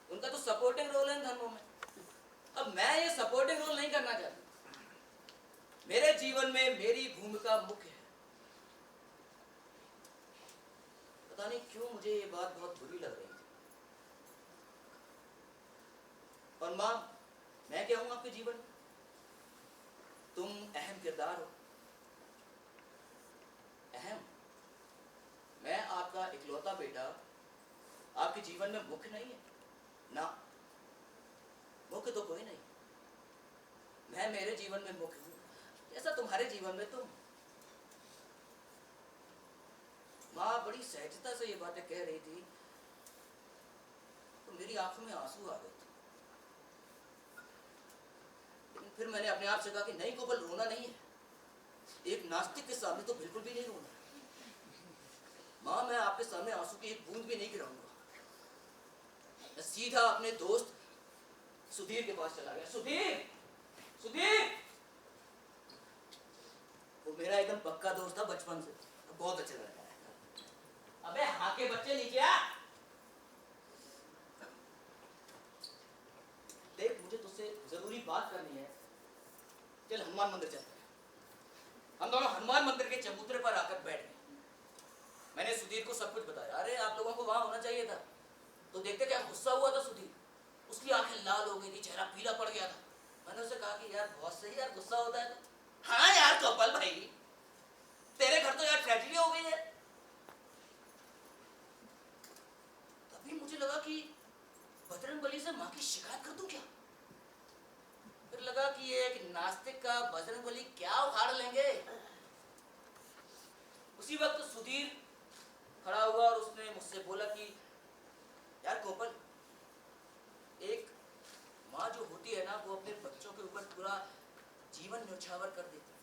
उनका तो सपोर्टिंग रोल है धर्मों में। अब मैं ये सपोर्टिंग रोल नहीं करना चाहती। मेरे जीवन में मेरी भूमिका मुख्य है। पता नहीं क्यों मुझे ये बात बहुत बुरी लग रही थी। और माँ, मैं क्या हूं आपके जीवन में? तुम अहम किरदार हो। अहम? मैं आपका इकलौता बेटा आपके जीवन में मुख्य नहीं है ना, मुख्य तो कोई नहीं। मैं मेरे जीवन में मुख्य हूं, जैसा तुम्हारे जीवन में तुम। माँ बड़ी सहजता से ये बातें कह रही थी तो मेरी आंखों में आंसू आ गए थे। लेकिन फिर मैंने अपने आप से कहा कि नहीं गोपाल, रोना नहीं है, एक नास्तिक के सामने तो बिल्कुल भी नहीं रोना। माँ मैं आपके सामने आंसू की एक बूंद भी नहीं गिराऊंगा। सीधा अपने दोस्त सुधीर के पास चला गया। सुधीर, सुधीर, वो मेरा एकदम पक्का दोस्त था बचपन से, बहुत अच्छा लड़का है। अबे हाँ के बच्चे नीचे आ। देख मुझे तुझसे जरूरी बात करनी है, चल हनुमान मंदिर चलते हैं। हम दोनों हनुमान मंदिर के चबूतरे पर आकर बैठ गए। मैंने सुधीर को सब कुछ बताया। अरे आप लोगों को वहां होना चाहिए था, तो देखते क्या गुस्सा हुआ था सुधीर। उसकी आंखें लाल हो गई थी, चेहरा पीला पड़ गया था। मैंने उसे कहा कि यार बहुत सही यार, गुस्सा होता है तो। हाँ यार गोपाल भाई, तेरे घर तो यार ट्रेजेडी हो गई है। तभी मुझे लगा कि बजरंगबली से माँ की शिकायत कर दूं क्या। फिर लगा कि ये एक नास्तिक का बजरंगबली क्या उखाड़ लेंगे। उसी वक्त सुधीर खड़ा हुआ और उसने मुझसे बोला कि यार गोपाल, एक माँ जो होती है ना, वो अपने बच्चों के ऊपर पूरा जीवन न्यौछावर कर देती है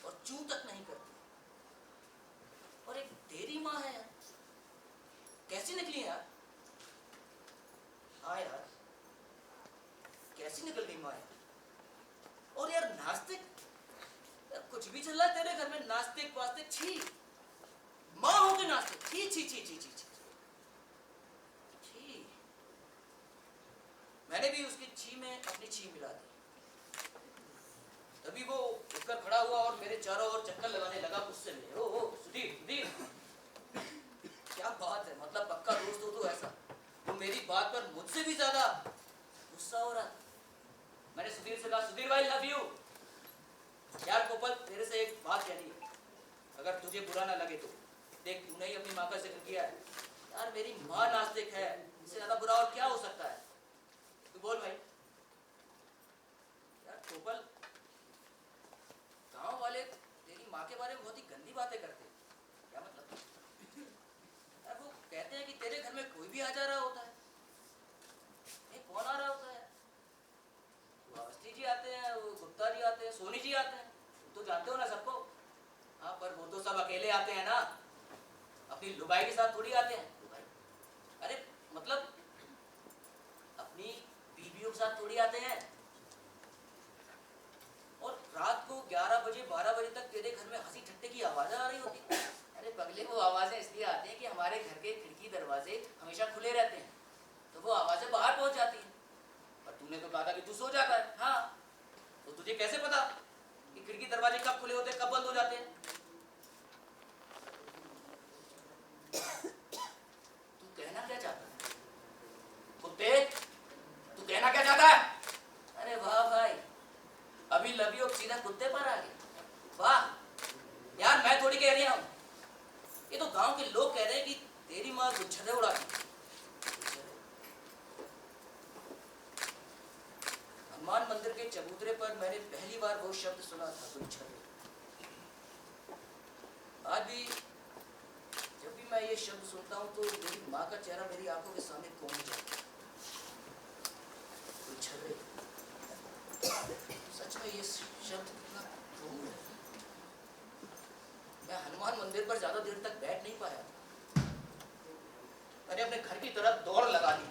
और चूं तक नहीं करती। और एक तेरी माँ है यार, कैसी निकली यार। हाँ यार, कैसी निकल गई माँ यार। और यार नास्तिक, यार कुछ भी चल रहा है तेरे घर में, नास्तिक वास्तिक, छी। माँ हो के नास्तिक, छी छी छी छी छी छी। मैंने भी उसकी छी में अपनी छी मिला दी। तभी वो उठकर खड़ा हुआ और मेरे चारों ओर चक्कर लगाने लगा गुस्से में। ओ सुधीर, सुधीर, क्या बात है, मतलब पक्का दोस्त हो तो ऐसा। वो मेरी बात पर मुझसे भी ज्यादा गुस्सा हो रहा था। मैंने सुधीर से कहा, सुधीर भाई लव यू। यार गोपाल, तेरे से एक बात कहनी है, अगर तुझे बुरा ना लगे तो। देख तूने ही अपनी माँ का जिक्र किया है यार, मेरी माँ नास्तिक है, इससे ज्यादा बुरा और क्या हो सकता है। तू बोल भाई। यार गोपाल, गांव वाले तेरी माँ के बारे में बहुत ही गंदी बातें करते हैं। क्या मतलब? यार वो कहते हैं कि तेरे घर में कोई भी आ जा रहा होता है। ये कौन आ रहा होता है? वो अवस्थी जी आते हैं, वो गुप्ता जी आते हैं, सोनी जी आते हैं, तो जानते हो ना सबको। हाँ पर वो तो सब अकेले आते हैं ना, अपनी लुगाई के साथ थोड़ी आते हैं। लुगाई, अरे मतलब अपनी बीवियों के साथ थोड़ी आते हैं। और रात को 11 बजे 12 बजे तक तेरे घर में हंसी ठट्टे की आवाजें आ रही होती। अरे पगले, वो आवाजें इसलिए आती हैं कि हमारे घर के खिड़की दरवाजे हमेशा खुले रहते हैं, तो वो आवाजें बाहर पहुंच जाती हैं। और तूने तो कहा था कि तू सो जाता है। हाँ, तो तुझे कैसे पता कि खिड़की दरवाजे कब खुले होते हैं, कब बंद हो जाते हैं? तू कहना क्या चाहता है कुत्ते? तू कहना क्या चाहता है? अरे वाह भाई, अभी लव यू सीधा कुत्ते पर आ गए। वाह यार, मैं थोड़ी कह रहा हूं, ये तो गांव के लोग कह रहे हैं कि तेरी माँ गुच्छरे उड़ाती। हनुमान मंदिर के चबूतरे पर मैंने पहली बार वो शब्द सुना था, गुच्छरे। आज भी जब भी मैं ये शब्द सुनता हूँ तो मेरी माँ का चेहरा मेरी आंखों के सामने घूम जाता है। गुच्छरे, सच में ये शब्द कितना क्रूर है। मैं हनुमान मंदिर पर ज्यादा देर तक बैठ नहीं पाया। मैंने अपने घर की तरफ दौड़ लगा दी।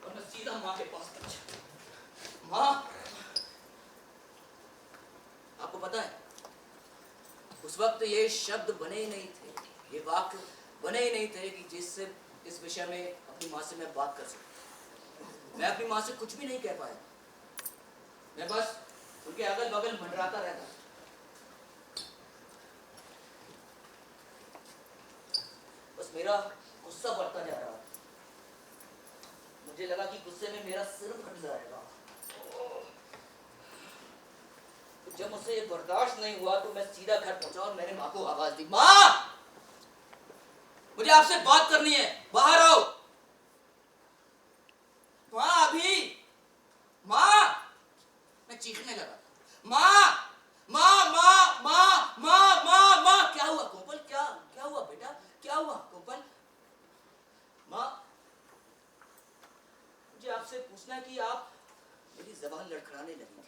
और मैं सीधा माँ के पास पहुंचा। माँ, आपको पता है उस वक्त ये शब्द बने ही नहीं थे, ये वाक्य बने ही नहीं थे कि जिससे इस विषय में अपनी माँ से मैं बात कर सकूं। मैं अपनी माँ से कुछ भी नहीं कह पाया। मैं बस उनके अगल बगल मंडराता रहता। बस मेरा गुस्सा बढ़ता जा रहा। मुझे लगा कि गुस्से में मेरा सिर फट जाएगा। जब मुझसे ये बर्दाश्त नहीं हुआ तो मैं सीधा घर पहुंचा और मैंने माँ को आवाज दी, माँ मुझे आपसे बात करनी है, बाहर आओ। माँ अभी, माँ, मैं चीखने लगा, माँ माँ माँ माँ माँ माँ माँ। क्या हुआ गोपाल, क्या क्या हुआ बेटा, क्या हुआ गोपाल? माँ, मुझे आपसे पूछना है कि आप, मेरी जबान लड़खड़ाने लगी थी,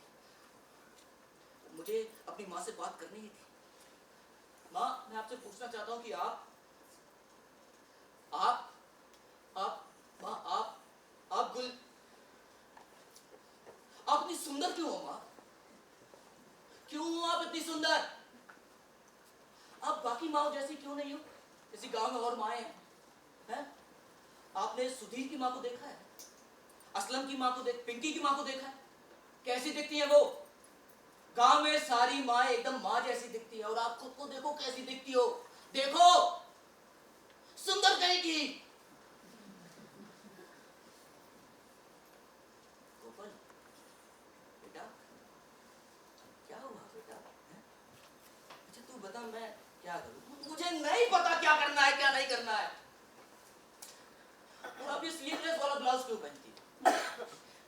मुझे अपनी माँ से बात करनी ही थी। मैं आपसे पूछना चाहता हूँ कि आप माँ, आप गुल, आप इतनी सुंदर क्यों हो माँ? क्यों हो आप इतनी सुंदर? आप बाकी माँ जैसी क्यों नहीं हो? किसी गांव में और माँ हैं? आपने सुधीर की माँ को देखा है? असलम की माँ को पिंकी की माँ को देखा है? कैसी दिखती है वो? गांव में सारी माँ एकदम माँ जैसी दिखती है, और आप खुद को देखो कैसी दिखती हो। देखो, सुंदर कहेगी। गोपाल बेटा, क्या हुआ बेटा? अच्छा तू बता, मैं क्या करूं? मुझे नहीं पता क्या करना है क्या नहीं करना है। और आप ये स्लीवलेस वाला ब्लाउज क्यों पहनती हो?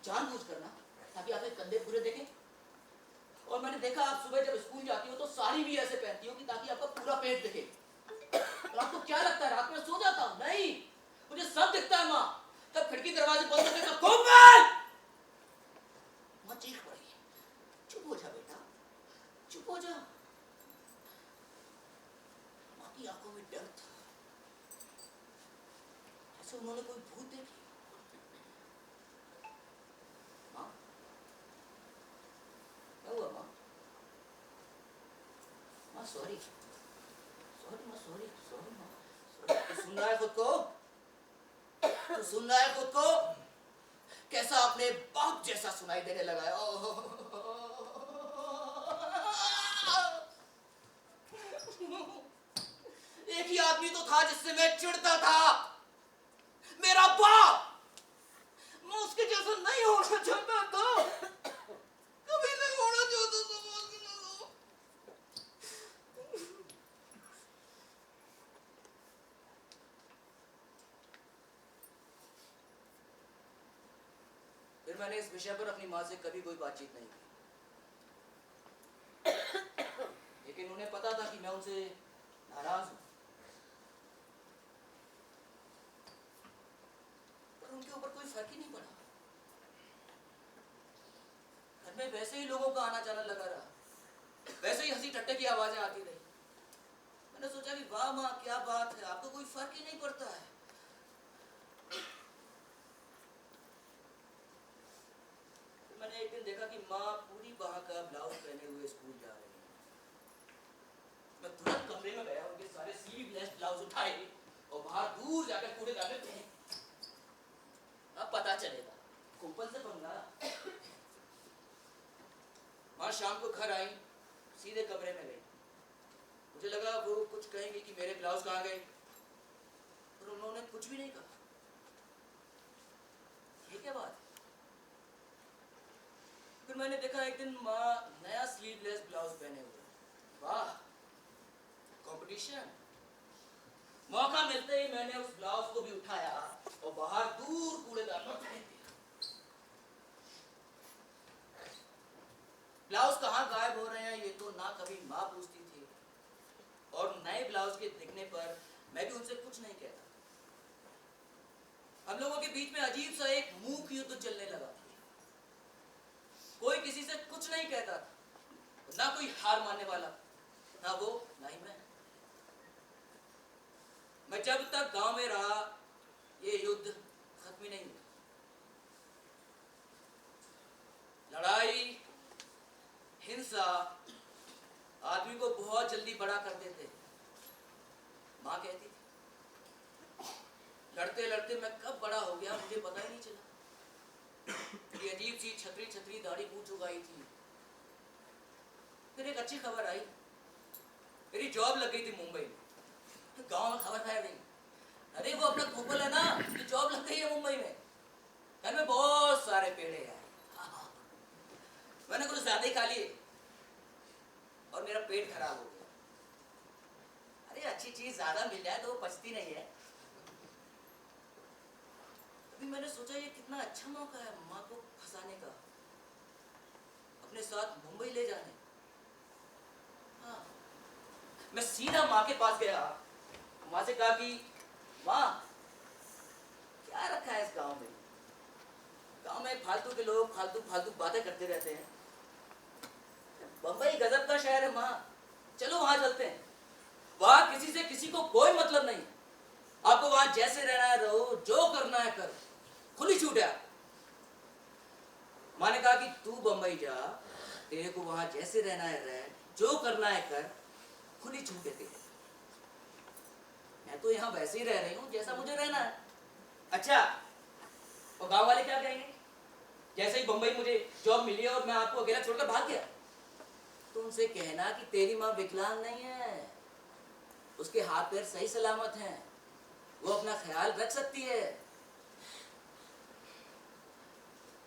जानबूझ करना, ताकि आपके कंधे पूरे देखें। और मैंने देखा आप सुबह जब स्कूल जाती हो तो साड़ी भी ऐसे पहनती हो कि ताकि आपका पूरा पेट दिखे। और आपको क्या लगता है रात में सो जाता हूं? नहीं, मुझे सब दिखता है माँ। तब खिड़की दरवाजे बंद करके कब कोमल, माँ चीख पड़ी। चुप हो जा बेटा, चुप हो जा। माँ की आंखों में डर था, जैसे उन्होंने कोई भूत देखी। माँ, क्या हुआ माँ? माँ सॉरी, सॉरी माँ, सॉरी सॉरी माँ, सॉरी। तू सुन रहा है खुद को? तू सुन रहा है खुद को? कैसा अपने बाप जैसा सुनाई देने लगा है। एक ही आदमी तो था जिससे मैं चिढ़ता था, मेरा बाप। मैं उसके जैसा नहीं होना चाहता था, कभी नहीं होना चाहता था। फिर मैंने इस विषय पर अपनी माँ से कभी कोई बातचीत नहीं की, लेकिन उन्हें पता था कि मैं उनसे नाराज हूं। पर उनके ऊपर कोई फर्क ही नहीं पड़ा। घर में वैसे ही लोगों का आना जाना लगा रहा, वैसे ही हंसी ठट्टे की आवाजें आती रही। मैंने सोचा कि वाह माँ, क्या बात है, आपको कोई फर्क ही नहीं पड़ता है। तो मैंने एक दिन देखा कि माँ पूरी बाह का ब्लाउज पहने हुए स्कूल जा रही है। मैं तुरंत कमरे में गया, उनके सारे स्लीवलेस ब्लाउज उठाए और बाहर दूर जाकर कूड़ेदान में फेंक। अब पता चलेगा कुंपल से पंगा। माँ शाम को घर आई, सीधे कमरे में गई। मुझे लगा वो कुछ कहेंगे कि मेरे ब्लाउज कहाँ गए, पर उन्होंने कुछ भी नहीं कहा। ये क्या बात है? फिर मैंने देखा एक दिन माँ नया स्लीवलेस ब्लाउज पहने हुए। वाह, कंपटीशन। मौका मिलते ही मैंने उस ब्लाउज को भी उठाया और बाहर दूर कूड़ेदान में फेंक दिया। ब्लाउज कहाँ गायब हो रहे हैं ये तो ना कभी माँ पूछती थी, और नए ब्लाउज के दिखने पर मैं भी उनसे कुछ नहीं कहता। हम लोगों के बीच में अजीब सा एक मूक युद्ध चलने लगा। कोई किसी से कुछ नहीं कहता था, ना कोई हार मानने वाला, ना वो ना ही मैं। जब तक गांव में रहा ये युद्ध खत्म ही नहीं हुआ। लड़ाई, हिंसा आदमी को बहुत जल्दी बड़ा कर देते। माँ कहती थी, लड़ते लड़ते मैं कब बड़ा हो गया मुझे पता ही नहीं चला। मेरी अजीब सी छतरी छतरी दाढ़ी पूछ उगाई थी। फिर एक अच्छी खबर आई, मेरी जॉब लग गई थी मुंबई में। गांव में खबर फैल गई, अरे वो अपना गोपाल है ना, कि जॉब लग गई है मुंबई में। घर में बहुत सारे पेड़े हैं। मैंने कुछ ज्यादा ही खा लिए और मेरा पेट खराब हो गया। अरे अच्छी चीज ज्यादा मिल जाए तो वो पचती नहीं है। अभी मैंने सोचा ये कितना अच्छा मौका है माँ को फंसाने का, अपने साथ मुंबई ले जाने। हाँ, मैं सीधा माँ के पास गया, माँ से कहा कि माँ क्या रखा है इस गांव में? गांव में फालतू के लोग फालतू फालतू बातें करते रहते हैं। बंबई गजब का शहर है माँ, चलो वहां चलते हैं, वहां किसी से किसी को कोई मतलब नहीं। आपको वहां जैसे रहना है रहो, जो करना है करो, खुली छूट है। माँ ने कहा कि तू बंबई जा, तेरे को वहां जैसे रहना है रह, जो करना है कर, खुली छूट है तेरे। मैं तो यहाँ वैसे ही रह रही हूँ जैसा मुझे रहना है। अच्छा, और गांव वाले क्या कहेंगे? जैसे ही बंबई मुझे जॉब मिली और मैं आपको अकेला छोड़कर भाग गया, तो उनसे कहना कि तेरी माँ विकलांग नहीं है, उसके हाथ पैर सही सलामत हैं, वो अपना ख्याल रख सकती है।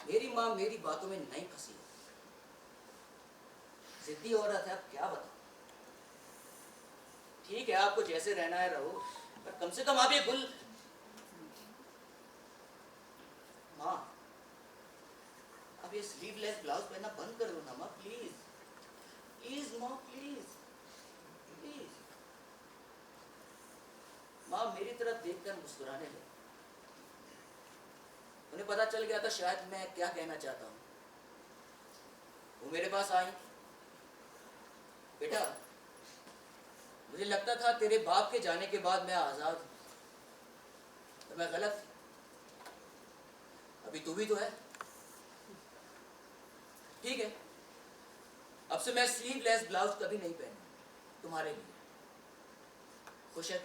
मेरी माँ मेरी बातों में नहीं फंसी, जिद्दी औरत है, अब क्या बताऊं। ठीक है, आपको जैसे रहना है रहो, पर कम से कम आप ये गुल। माँ, अब ये स्लीवलेस ब्लाउज पहनना बंद कर दो ना माँ, प्लीज प्लीज माँ, प्लीज प्लीज। माँ मेरी तरफ देखकर मुस्कुराने लगी। उन्हें पता चल गया था शायद मैं क्या कहना चाहता हूँ। वो मेरे पास आई, बेटा मुझे लगता था तेरे बाप के जाने के बाद मैं आजाद हूँ, तो मैं गलत थी। अभी तू भी तो है। ठीक है, अब से मैं स्लीवलेस ब्लाउज कभी नहीं पहनूंगा तुम्हारे लिए। खुश है?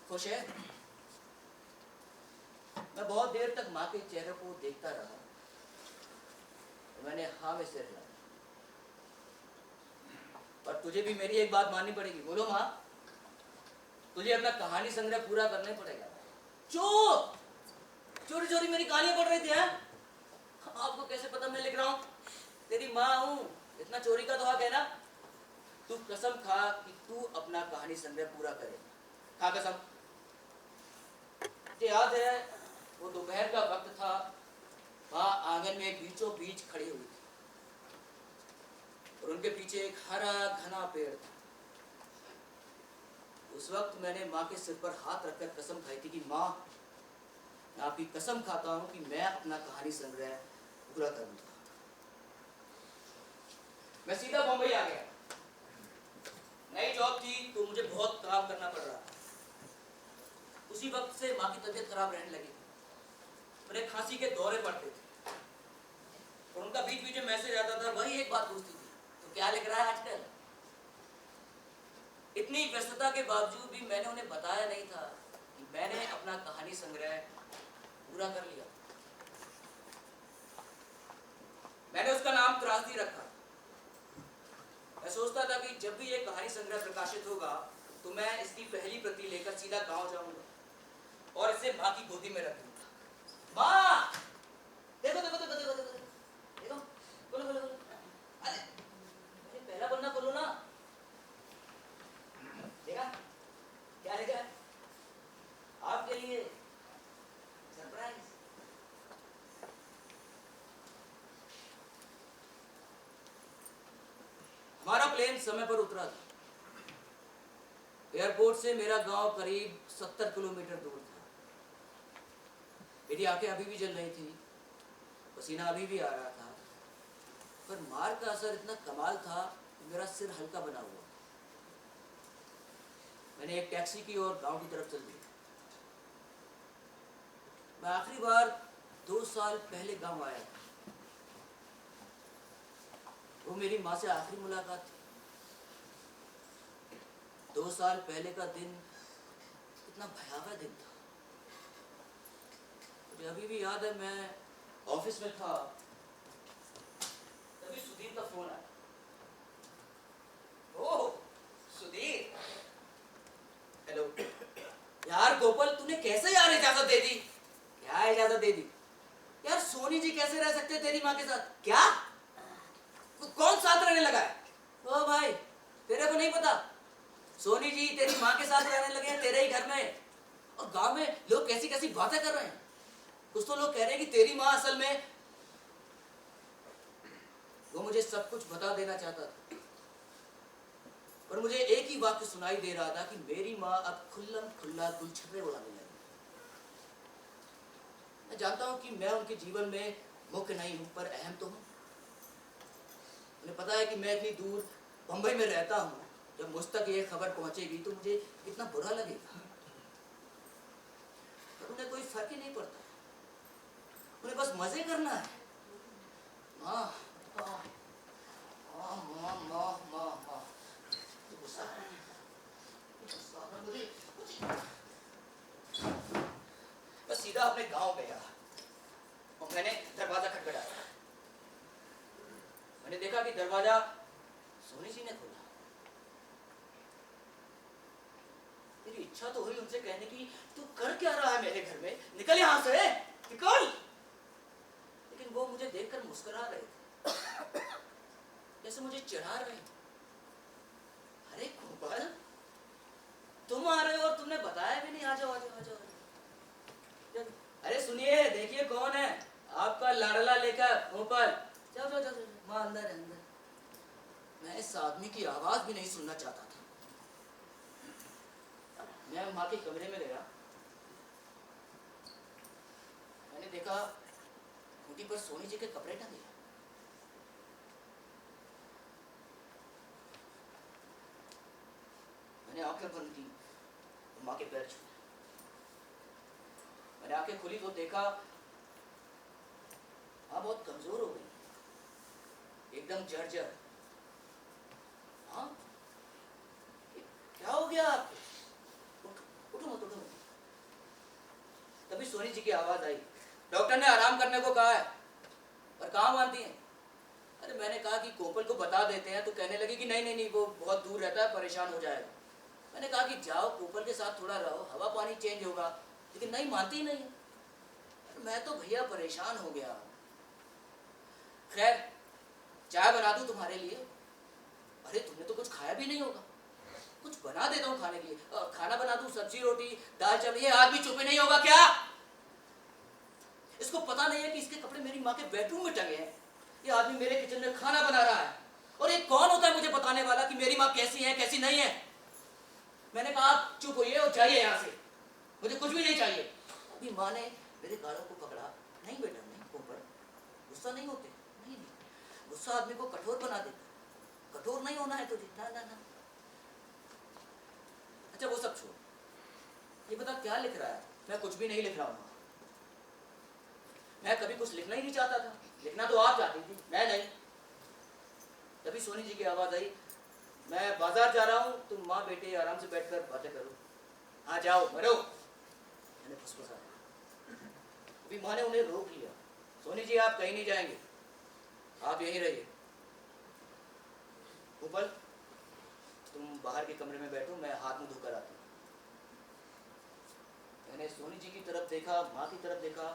खुश है? मैं बहुत देर तक माँ के चेहरे को देखता रहा, तो मैंने हाँ में सिर हिलाया। पर तुझे भी मेरी एक बात माननी पड़ेगी। बोलो माँ, तुझे अपना कहानी संग्रह पूरा करना पड़ेगा। चुप! चोरी चोरी मेरी कहानियां पढ़ रही थी हैं? आपको कैसे पता मैं लिख रहा हूँ? तेरी माँ हूँ, इतना चोरी का तो हक है ना। तू कसम खा कि तू अपना कहानी संग्रह पूरा करे। खा कसम। मुझे याद है वो दोपहर का वक्त था, माँ आंगन में बीचों बीच खड़ी हुई थी और उनके पीछे एक हरा घना पेड़ था। उस वक्त मैंने माँ के सिर पर हाथ रखकर कसम खाई थी कि माँ, मैं आपकी कसम खाता हूं कि मैं अपना कहानी संग्रह पूरा करूंगा। मैं सीधा बंबई आ गया। नई जॉब थी तो मुझे बहुत काम करना पड़ रहा था। उसी वक्त से माँ की तबीयत खराब रहने लगी थी। उन्हें खांसी के दौरे पड़ते थे और उनका बीच बीच में मैसेज आता था, वही एक बात पूछती थी, तो क्या लिख रहा है आजकल? इतनी व्यस्तता के बावजूद भी मैंने उन्हें बताया नहीं था कि मैंने अपना कहानी संग्रह पूरा कर लिया। मैंने उसका नाम त्रासदी रखा। मैं सोचता था कि जब भी ये कहानी संग्रह प्रकाशित होगा तो मैं इसकी पहली प्रति लेकर सीधा गांव जाऊंगा और इसे माँ की गोदी में रख दूंगा। माँ, देखो देखो देखो देखो देखो देखो, बोलो बोलो बोलो। अरे पहला पन्ना खोलो ना। देखा क्या लिखा है? आपके लिए सरप्राइज। हमारा प्लेन समय पर उतरा था। एयरपोर्ट से मेरा गांव करीब 70 किलोमीटर दूर था। मेरी आंखें अभी भी जल रही थी, पसीना अभी भी आ रहा था, पर मार का असर इतना कमाल था कि मेरा सिर हल्का बना हुआ। मैंने एक टैक्सी की और गांव की तरफ चल दिया। मैं आखिरी बार 2 साल पहले गांव आया था। वो मेरी माँ से आखिरी मुलाकात थी। 2 साल पहले का दिन कितना भयावह दिन था। मुझे अभी भी याद है, मैं ऑफिस में था, तभी सुधीर का फोन आया। ओह सुधीर, हेलो यार। गोपाल, तूने कैसे यार इजाजत दे दी? क्या इजाजत दे दी यार? सोनी जी कैसे रह सकते तेरी माँ के साथ? क्या कौन साथ रहने लगा है? ओ भाई, तेरे को नहीं पता? सोनी जी तेरी माँ के साथ रहने लगे हैं तेरे ही घर में। और गांव में लोग कैसी कैसी बातें कर रहे हैं। कुछ तो लोग कह रहे हैं कि तेरी माँ असल में। वो मुझे सब कुछ बता देना चाहता था, पर मुझे एक ही वाक्य सुनाई दे रहा था कि मेरी माँ अब खुल्लम खुल्ला गुलछर्रे उड़ाने लगी। मैं जानता हूं कि मैं उनके जीवन में मुख्य नहीं हूं, पर अहम तो हूं। उन्हें पता है कि मैं इतनी दूर बंबई में रहता हूं, जब मुझ तक ये खबर पहुंचेगी तो मुझे कितना बुरा लगेगा। पर उन्हें कोई फर्क ही नहीं पड़ता, उन्हें बस मजे करना है। माँ माँ माँ माँ माँ माँ माँ, गुस्सा है, गुस्सा है मुझे। मैं सीधा अपने गांव गया और मैंने दरवाजा खटखटाया। मैंने देखा कि दरवाजा सोनी जी ने खोला। मेरी इच्छा तो हुई उनसे कहने की, तू कर क्या रहा है मेरे घर में, निकल यहां से, निकल। लेकिन वो मुझे देखकर मुस्कुरा रहे थे, जैसे मुझे चिढ़ा रहे थे। अरे गोपाल, तुम आ रहे हो और तुमने बताया भी नहीं, आ जाओ आ जाओ आ जाओ। अरे सुनिए, देखिए कौन है, आपका लाडला लेकर गोपाल। जाओ जाओ जाओ, माँ अंदर है अंदर। मैं इस आदमी की आवाज भी नहीं सुनना चाहता था। मैं माँ के कमरे में गया। मैंने देखा खूंटी पर सोनी जी के कपड़े टंगे। मैंने आंखें बंद की तो माँ के पैर छुए। मैंने आंखें खोली तो देखा माँ बहुत कमजोर हो गई, एकदम जर्जर। हाँ, क्या हो गया आपको? उठो मत, उठो मत। तभी सोनी जी की आवाज आई, डॉक्टर ने आराम करने को कहा है। पर कहाँ मानती हैं? अरे मैंने कहा कि कोपल को बता देते हैं, तो कहने लगी कि नहीं नहीं नहीं, वो बहुत दूर रहता है, परेशान हो जाएगा। मैंने कहा कि जाओ कोपल के साथ थोड़ा रहो, हवा पानी चेंज होगा, लेकिन नहीं मानती ही नहीं। मैं तो भैया परेशान हो गया। खैर, चाय बना दूं तुम्हारे लिए? अरे तुमने तो कुछ खाया भी नहीं होगा, कुछ बना देता हूँ खाने के लिए। खाना बना दूं, सब्जी रोटी दाल चावल। ये आदमी चुप नहीं होगा क्या? इसको पता नहीं है कि इसके कपड़े मेरी माँ के बेडरूम में टंगे हैं। ये आदमी मेरे किचन में खाना बना रहा है, और ये कौन होता है मुझे बताने वाला कि मेरी माँ कैसी है कैसी नहीं है? मैंने कहा आप चुप होइए और जाइए यहाँ से, मुझे कुछ भी नहीं चाहिए। अभी माँ ने मेरे गालों को पकड़ा। नहीं बेटा नहीं, कोपल गुस्सा नहीं होते, नहीं नहीं, गुस्सा आदमी को कठोर बना देता, कठोर नहीं होना है तुझे, ना ना ना। अच्छा वो सब छोड़, ये बता क्या लिख रहा है? मैं कुछ भी नहीं लिख रहा हूँ। मैं कभी कुछ लिखना ही नहीं चाहता था, लिखना तो आप चाहती थी, मैं नहीं। तभी सोनी जी की आवाज आई, मैं बाजार जा रहा हूँ, तुम माँ बेटे आराम से बैठकर बातें करो। हाँ जाओ मरो। मैंने फुसफुसाया। अभी माँ ने उन्हें रोक लिया। सोनी जी आप कहीं नहीं जाएंगे, आप यहीं रहिए। गोपाल तुम बाहर के कमरे में बैठो, मैं हाथ मुंह धोकर आता हूँ। मैंने सोनी जी की तरफ देखा, माँ की तरफ देखा।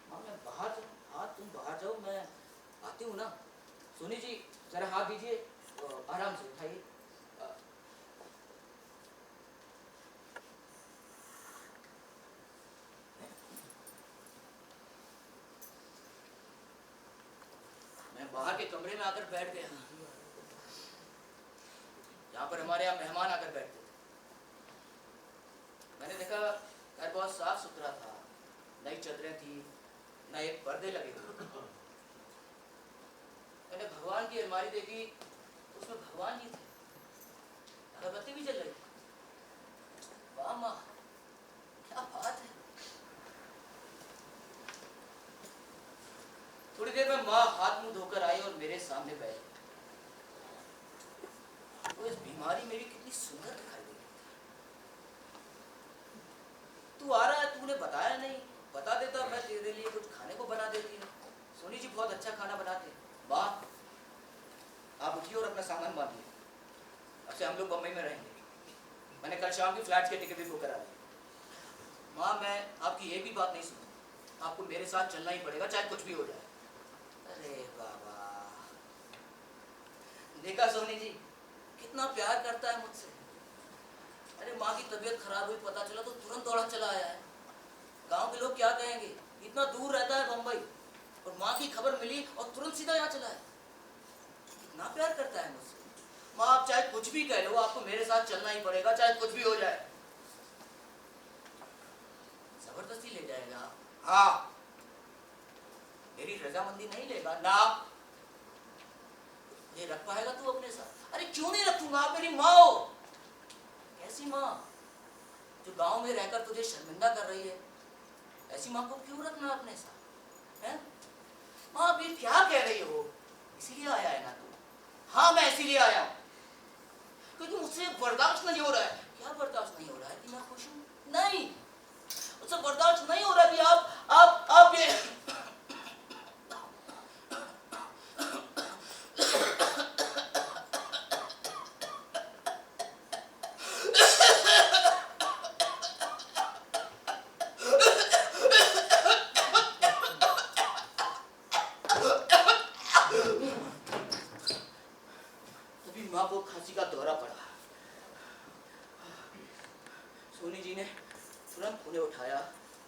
माँ मैं बाहर जाऊँ? हाँ तुम बाहर जाओ, मैं आती हूँ ना। सोनी जी जरा हाथ दीजिए, आराम से उठाइए। मैं बाहर के कमरे में आकर बैठ गया, जहाँ पर हमारे यहाँ मेहमान आकर बैठते थे। मैंने देखा घर बहुत साफ सुथरा था, नई चादरें थी, नए पर्दे लगे थे। मैंने भगवान की अलमारी देखी, उसमें भगवान जी थे, अगरबत्ती भी जल रही थी। वाह माँ, क्या बात है। थोड़ी देर में माँ हाथ मुंह धोकर आई और मेरे सामने बैठ गई। तो इस बीमारी मेरी कितनी सुंदर दिखाई दे रही। तू आ रहा है, तूने बताया नहीं, बता देता मैं तेरे लिए कुछ खाने को बना देती। सोनी जी बहुत अच्छा खाना बनाते। वाह, आप उठिए और अपना सामान बांधिए, अब से हम लोग बम्बई में रहेंगे। मैंने कल शाम की फ्लैट के टिकट भी बुक करा ली। माँ मैं आपकी एक भी बात नहीं सुनूँ, आपको मेरे साथ चलना ही पड़ेगा, चाहे कुछ भी हो जाए। अरे बाबा, देखा सोनी जी कितना प्यार करता है मुझसे। अरे माँ की तबीयत खराब हुई, पता चला तो तुरंत दौड़ा चला आया है। गांव के लोग क्या कहेंगे, इतना दूर रहता है बम्बई, और माँ की खबर मिली और तुरंत सीधा यहाँ चला है। कितना प्यार करता है मुझसे। माँ आप चाहे कुछ भी कह लो, आपको मेरे साथ चलना ही पड़ेगा, चाहे कुछ भी हो जाए। जबरदस्ती ले जाएगा? हाँ, मेरी रजामंदी नहीं लेगा ना। ये मुझे रख पाएगा तू अपने साथ? अरे क्यों नहीं रखूंगा, आप मेरी माँ हो। कैसी माँ जो गांव में रहकर तुझे शर्मिंदा कर रही है? ऐसी माँ को क्यों रखना अपने साथ है? माँ आप ये क्या कह रही हो? इसीलिए आया है ना तू? हाँ मैं इसीलिए आया हूँ क्योंकि मुझसे बर्दाश्त नहीं हो रहा है। क्या बर्दाश्त नहीं हो रहा है? कि मैं खुश हूँ? नहीं, मुझसे बर्दाश्त नहीं हो रहा कि आप ये तभी माँ को खांसी का दौरा पड़ा। सोनी जी ने तुरंत उन्हें उठाया,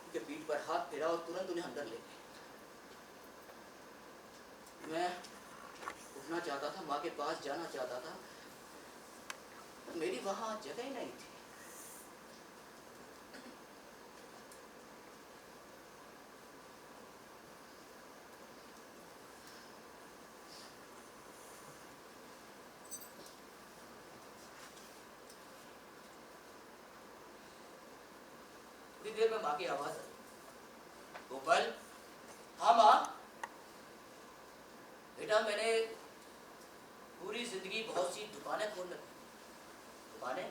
उनके पीठ पर हाथ फेरा और तुरंत उन्हें अंदर ले गए। मैं उठना चाहता था, माँ के पास जाना चाहता था, पर मेरी वहां जगह ही नहीं थी। थोड़ी देर में माँ की आवाज आई, गोपाल। हाँ माँ। बेटा मैंने पूरी जिंदगी बहुत सी दुकानें खोल रखी। दुकानें?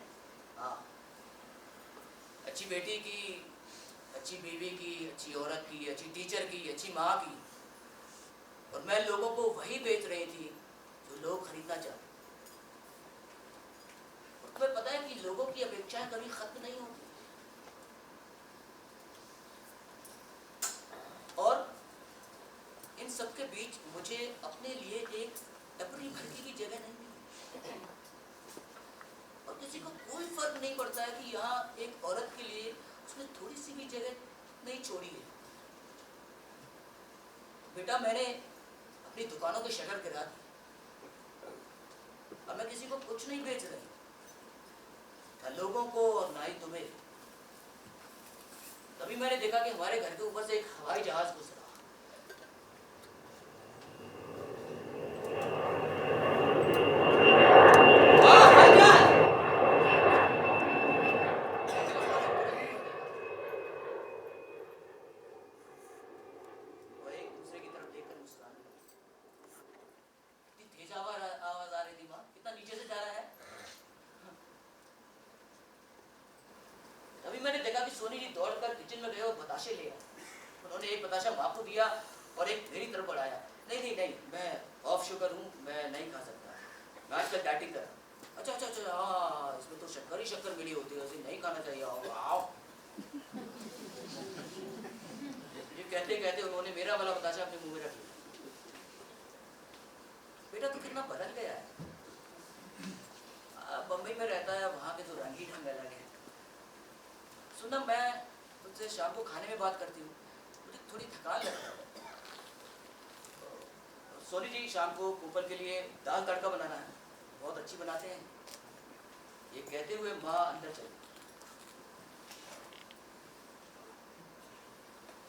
हाँ, अच्छी बेटी की, अच्छी बीवी की, अच्छी औरत की, अच्छी टीचर की, अच्छी माँ की, और मैं लोगों को वही बेच रही थी जो लोग खरीदना चाहते। और तुम्हें पता है कि लोगों की अपेक्षाएं कभी खत्म नहीं होती। और इन सबके बीच मुझे अपने लिए एक अपनी भड़की की जगह नहीं मिली। और किसी को कोई फर्क नहीं पड़ता है कि यहाँ एक औरत के लिए उसने थोड़ी सी भी जगह नहीं छोड़ी है। बेटा मैंने अपनी दुकानों के शटर गिरा दी। अब मैं किसी को कुछ नहीं बेच रही, ना लोगों को और ना ही तुम्हें। तभी मैंने देखा कि हमारे घर के ऊपर से एक हवाई जहाज गुजरा। मैंने देखा कि सोनी जी दौड़कर किचन में गए और बताशे ले आए। उन्होंने एक बताशा माँ को दिया और एक मेरी तरफ बढ़ाया। नहीं नहीं नहीं, मैं ऑफ शुगर हूँ, मैं नहीं खा सकता, मैं आजकल डाइटिंग कर रहा हूँ। अच्छा अच्छा अच्छा, हाँ इसमें तो शक्कर ही शक्कर मिली होती है, उसे नहीं खाना चाहिए। आओ ये कहते कहते उन्होंने मेरा वाला बताशा अपने मुंह में रख लिया। बेटा तू कितना बदल गया है। बम्बई में रहता है, वहाँ के तो रंग ही ढंग अलग है। सुनना, मैं तुझसे शाम को खाने में बात करती हूँ, मुझे थोड़ी थकान लगता है। सोनी जी शाम को कूपन के लिए दाल तड़का बनाना है, बहुत अच्छी बनाते हैं। ये कहते हुए माँ अंदर चली।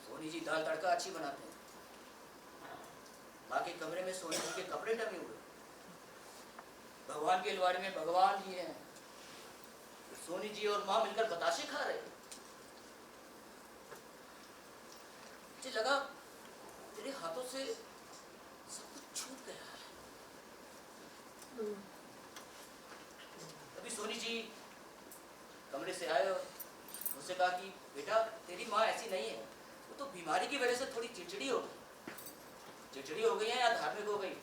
सोनी जी दाल तड़का अच्छी बनाते हैं। माँ के कमरे में सोनी जी के कपड़े टंगे हुए, भगवान के अलमारी में भगवान जी हैं। सोनी जी और माँ मिलकर बताशे खा रहे। मुझे लगा तेरे हाथों से सब कुछ छूट गया है। तभी सोनी जी कमरे से आए और मुझसे कहा कि बेटा तेरी माँ ऐसी नहीं है, वो तो बीमारी की वजह से थोड़ी चिड़चिड़ी हो गई है या धार्मिक हो गई,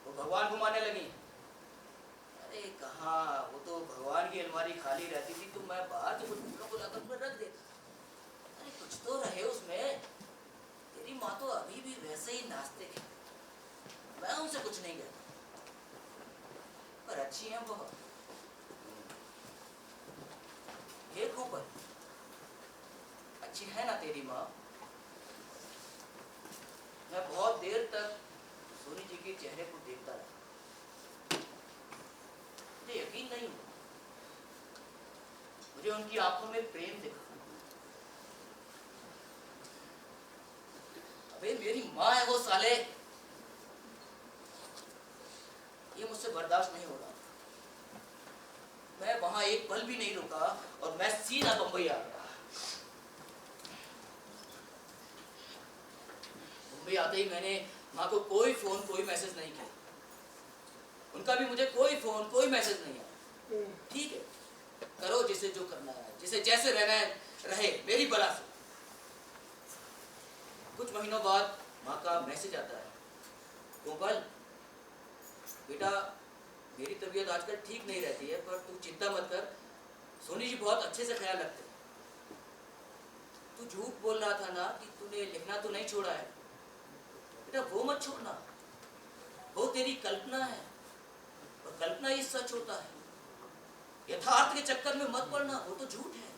वो भगवान घुमाने लगी। अरे कहाँ, वो तो भगवान की अलमारी खाली रहती थी तो मैं बाहर से कुछ फूलों को लाकर उसमें रख देता। अरे कुछ तो रहे उसमें। तेरी माँ तो अभी भी वैसे ही नास्तिक है, मैं उनसे कुछ नहीं कहता, पर अच्छी है बहुत। ये खूब अच्छी है ना तेरी माँ। मैं बहुत देर तक सोनी जी के चेहरे को देखता रहा, मुझे यकीन नहीं हुआ। मुझे उनकी आंखों में प्रेम दिखा। अबे मेरी माँ है वो साले। मुझसे बर्दाश्त नहीं हो रहा। मैं वहां एक पल भी नहीं रुका और मैं सीधा बंबई आ गया। मुंबई आते ही मैंने माँ को कोई फोन कोई मैसेज नहीं किया। उनका भी मुझे कोई फोन कोई मैसेज नहीं आया। ठीक है, करो जिसे जो करना है, जिसे जैसे रहना है रहे, मेरी बला से। कुछ महीनों बाद माँ का मैसेज आता है, गोपाल बेटा मेरी तबीयत आजकल ठीक नहीं रहती है, पर तू चिंता मत कर, सोनी जी बहुत अच्छे से ख्याल रखते हैं। तू झूठ बोल रहा था ना कि तूने लिखना तो नहीं छोड़ा है, बेटा वो मत छोड़ना, वो तेरी कल्पना है और कल्पना ही सच होता है। यथार्थ के चक्कर में मत पड़ना, वो तो झूठ है।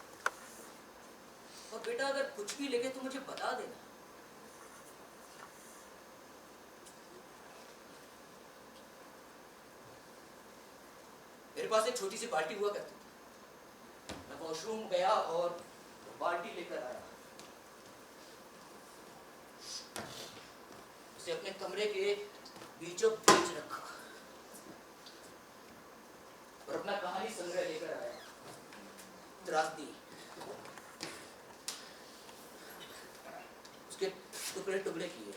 और बेटा अगर कुछ भी लगे तो मुझे बता देना। मेरे पास एक छोटी सी बाल्टी हुआ करती थी। मैं वॉशरूम गया और बाल्टी लेकर आया, उसे अपने कमरे के बीचों बीच रखा और अपना कहानी संग्रह लेकर आया, त्रासदी। उसके टुकड़े टुकड़े किए,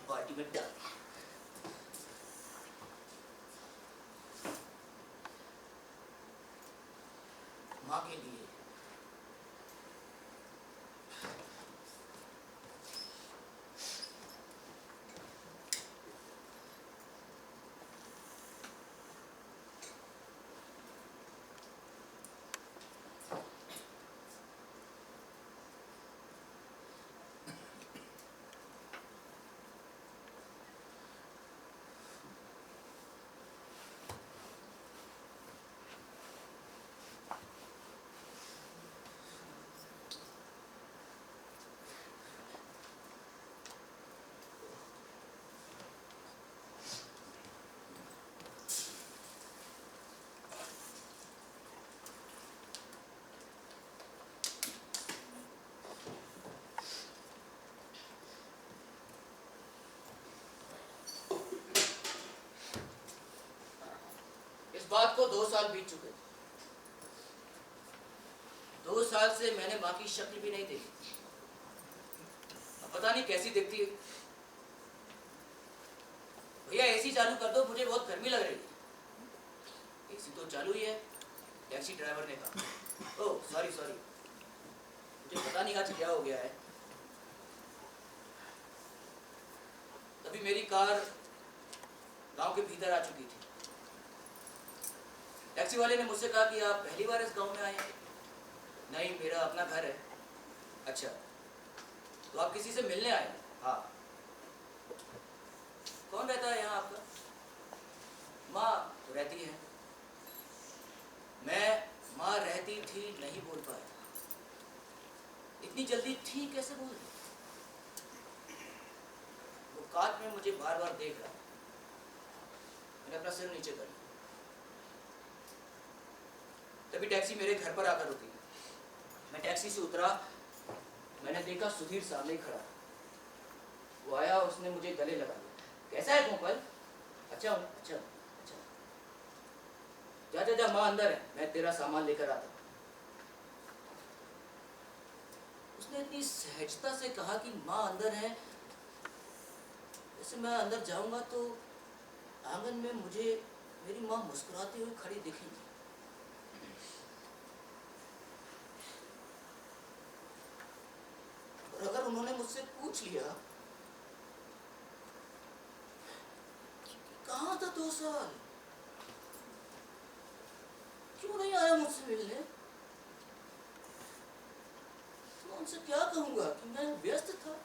बाल्टी में डाल, माँ के लिए। इस बात को 2 साल बीत चुके थे। 2 साल से मैंने माँ की शक्ल भी नहीं देखी। अब पता नहीं कैसी दिखती है। भैया एसी चालू कर दो, मुझे बहुत गर्मी लग रही है। एसी तो चालू ही है, टैक्सी ड्राइवर ने कहा। ओह सॉरी सॉरी, मुझे पता नहीं आज क्या हो गया है। तभी मेरी कार गांव के भीतर आ चुकी थी। टैक्सी वाले ने मुझसे कहा कि आप पहली बार इस गांव में आए हैं? नहीं, मेरा अपना घर है। अच्छा, तो आप किसी से मिलने आए हैं? हाँ। कौन रहता है यहाँ आपका? माँ तो रहती है। मैं माँ रहती थी नहीं बोल पाया। इतनी जल्दी थी कैसे बोल दी? वो कांच में मुझे बार बार देख रहा। मैंने अपना सिर नीचे कर लिया। तभी टैक्सी मेरे घर पर आकर रुकी। मैं टैक्सी से उतरा, मैंने देखा सुधीर सामने ही खड़ा। वो आया, उसने मुझे गले लगा लिया। कैसा है गोपाल? अच्छा हूँ, अच्छा अच्छा। जा जा जा, माँ अंदर है, मैं तेरा सामान लेकर आता हूँ। उसने इतनी सहजता से कहा कि माँ अंदर है। जैसे मैं अंदर जाऊंगा तो आंगन में मुझे मेरी माँ मुस्कुराती हुई खड़ी दिखेगी। और अगर उन्होंने मुझसे पूछ लिया कहाँ था 2 साल, क्यों नहीं आया मुझसे मिलने, तो मैं उनसे क्या कहूंगा कि मैं व्यस्त था।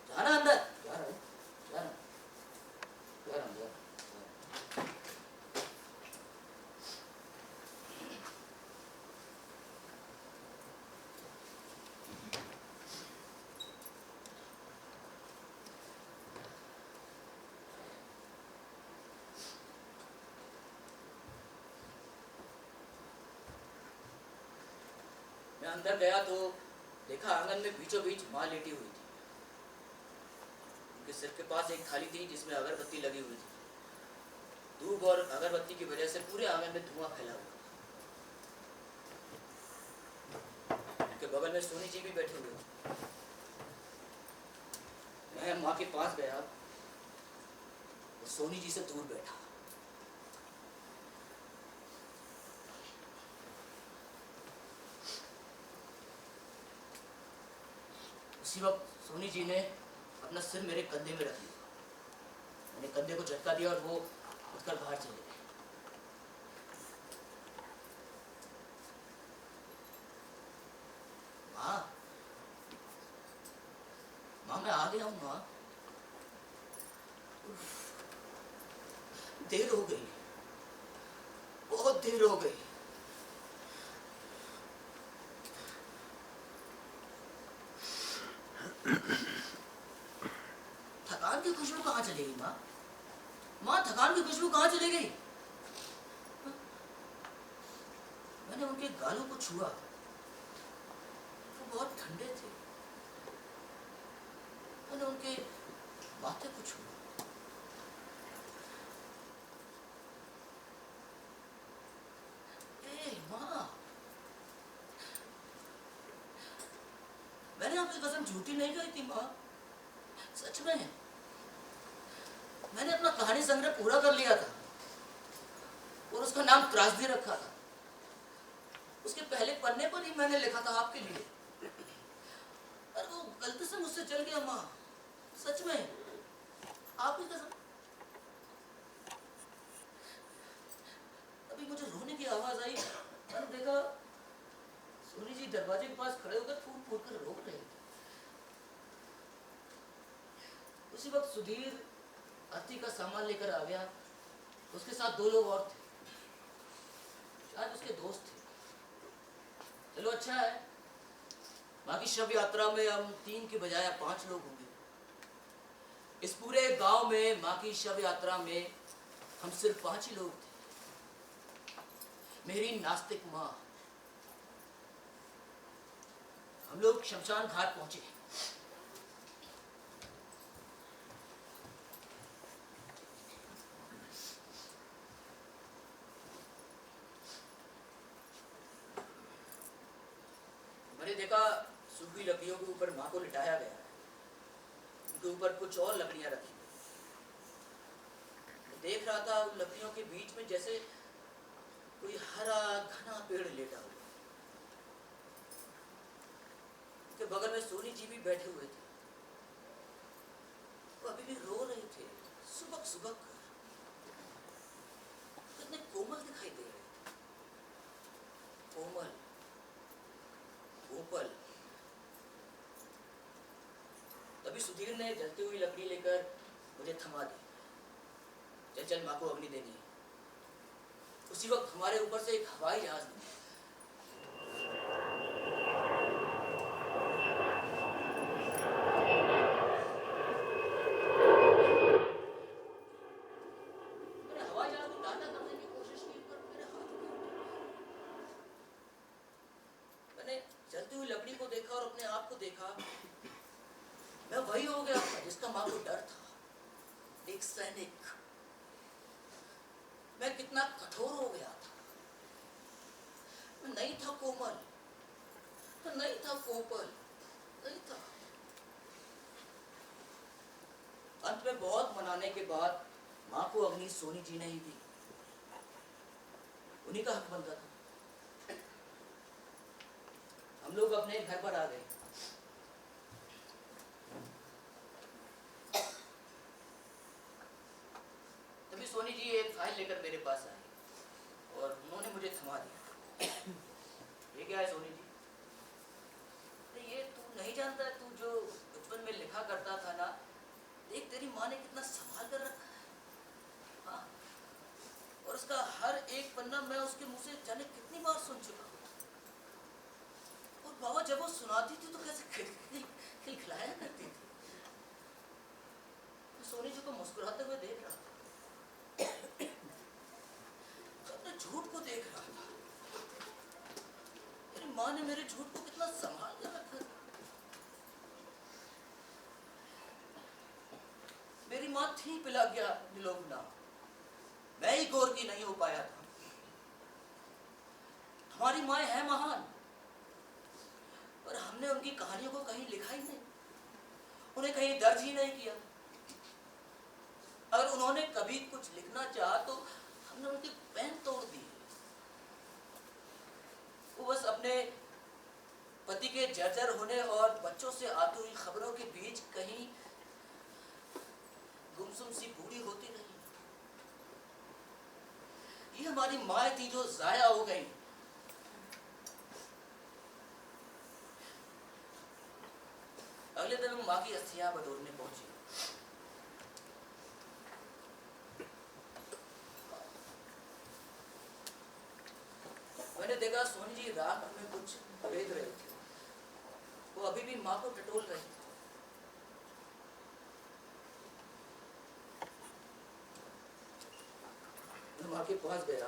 जाना अंदर, जा रहा है, जा रहा, जा रहा, जा रहा। अंदर गया तो देखा आंगन में बीचों बीच माँ लेटी हुई थी। उनके सिर के पास एक थाली थी जिसमें अगरबत्ती लगी हुई थी। धूप और अगरबत्ती की वजह से पूरे आंगन में धुआं फैला हुआ। उनके बगल में सोनी जी भी बैठे हुए थे। मैं माँ के पास गया और सोनी जी से दूर बैठा। उसी वक्त सोनी जी ने अपना सिर मेरे कंधे में रख लिया। मैंने कंधे को झटका दिया और वो उठकर बाहर चले गए। माँ, माँ मैं आ गया हूँ माँ। देर हो गई, बहुत देर हो गई। थकान की खुशबू कहाँ चली गई माँ? माँ थकान की खुशबू कहाँ चली गई? मैंने उनके गालों को छुआ, वो बहुत ठंडे थे। मैंने उनके माथे को छुआ, माँ मैंने आपकी कसम झूठी नहीं कही थी माँ, सच में। मैंने अपना कहानी संग्रह पूरा कर लिया था और उसका नाम त्रासदी रखा था। उसके पहले पन्ने पर ही मैंने लिखा था आपके लिए, और वो गलती से मुझसे चल गया माँ, सच में, आपकी कसम। अभी मुझे रोने की आवाज आई। मैंने देखा सोनी जी दरवाजे के पास खड़े होकर फूट फूट कर रो रहे थे। उसी वक्त सुधीर अर्थी का सामान लेकर आ गया। उसके साथ 2 लोग और थे, शायद उसके दोस्त थे। चलो अच्छा है, बाकी शव यात्रा में हम 3 की बजाय 5 लोग होंगे। इस पूरे गांव में माँ की शव यात्रा में हम सिर्फ 5 ही लोग थे। मेरी नास्तिक माँ। हम लोग शमशान घाट पहुंचे। मैंने देखा सूखी लकड़ियों के ऊपर माँ को लिटाया गया है। उनके ऊपर कुछ और लकड़ियां रखी। देख रहा था उन लकड़ियों के बीच में जैसे कोई हरा घना पेड़ लेटा हुआ। उनके बगल में सोनी जी भी बैठे हुए थे। वो अभी भी रो रहे थे, सुबक सुबक कर। कितने कोमल दिखाई दे रहे थे, कोमल, कोपल। तभी सुधीर ने जलती हुई लकड़ी लेकर मुझे थमा दी। चल चल माँ को अग्नि देनी है। उसी वक्त हमारे ऊपर से एक हवाई जहाज निकला। मैंने हवाई जहाज को टाटा करने की कोशिश की पर मेरे हाथ में मैंने जलती हुई लकड़ी को देखा और अपने आप को देखा। मैं वही हो गया था जिसका माँ को डर था, एक सैनिक। मैं कितना कठोर हो गया था। मैं नहीं था कोमल, नहीं था कोपल, नहीं था। अंत में बहुत मनाने के बाद माँ को अग्नि सोनी जी ने ही दी। उन्हीं का हक बनता था। हम लोग अपने घर पर आ गए। तभी सोनी जी एक फाइल लेकर मेरे पास आई और उन्होंने मुझे थमा दिया। ये क्या है सोनी जी? ये तू नहीं जानता, तू जो बचपन में लिखा करता था ना, देख तेरी माँ ने कितना संभाल कर रखा है। हाँ, और उसका हर एक पन्ना मैं उसके मुंह से जाने कितनी बार सुन चुका हूँ। और बाबा जब वो सुनाती थी तो कैसे खिलखिलाया करती थी। तो सोनी जी को मुस्कुराते हुए देख रहा था, तो अपने झूठ को देख रहा था। तेरी माँ माँ ने मेरे झूठ को कितना संभाल कर रखा था। मेरी माँ थी पिला गया निलोगना, मैं ही गौर की नहीं हो पाया था। हमारी माँ है महान, पर हमने उनकी कहानियों को कहीं लिखा ही नहीं, उन्हें कहीं दर्ज ही नहीं किया। अगर उन्होंने कभी कुछ लिखना चाहा तो हमने उनके पेन तोड़ दिए। वो बस अपने पति के जर्जर होने और बच्चों से आती हुई खबरों के बीच कहीं गुमसुम सी बूढ़ी होती रही। ये हमारी माँ थी जो जाया हो गई। अगले दिन हम माँ की अस्थियां बटोरने पहुंचे। मैंने देखा सोनी जी रात में कुछ खरीद रहे थे। वो अभी भी माँ को टटोल रही थी। मैं माँ के पास गया,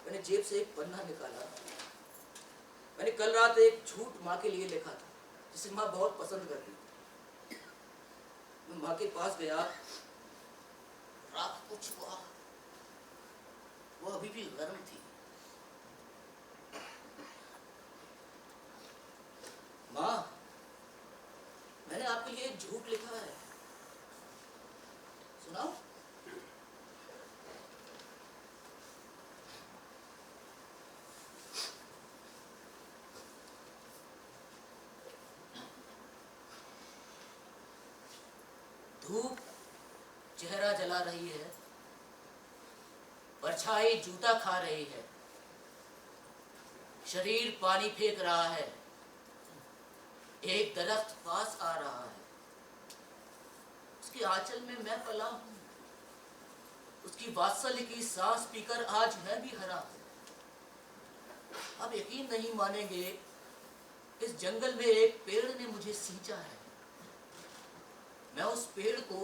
मैंने जेब से एक पन्ना निकाला। मैंने कल रात एक झूठ माँ के लिए लिखा था जिसे माँ बहुत पसंद करती थी। मैं माँ के पास गया, रात कुछ हुआ, वो अभी भी गर्म थी। माँ, मैंने आपके लिए एक झूठ लिखा है, सुनाओ? धूप चेहरा जला रही है, परछाई जूता खा रही है, शरीर पानी फेंक रहा है, एक दरख्त पास आ रहा है, उसके आंचल में मैं पला हूं, उसकी वात्सल्य की सांस पीकर आज मैं भी हरा हूं। आप यकीन नहीं मानेंगे, इस जंगल में एक पेड़ ने मुझे सींचा है। मैं उस पेड़ को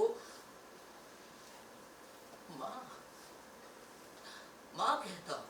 माँ माँ कहता हूं।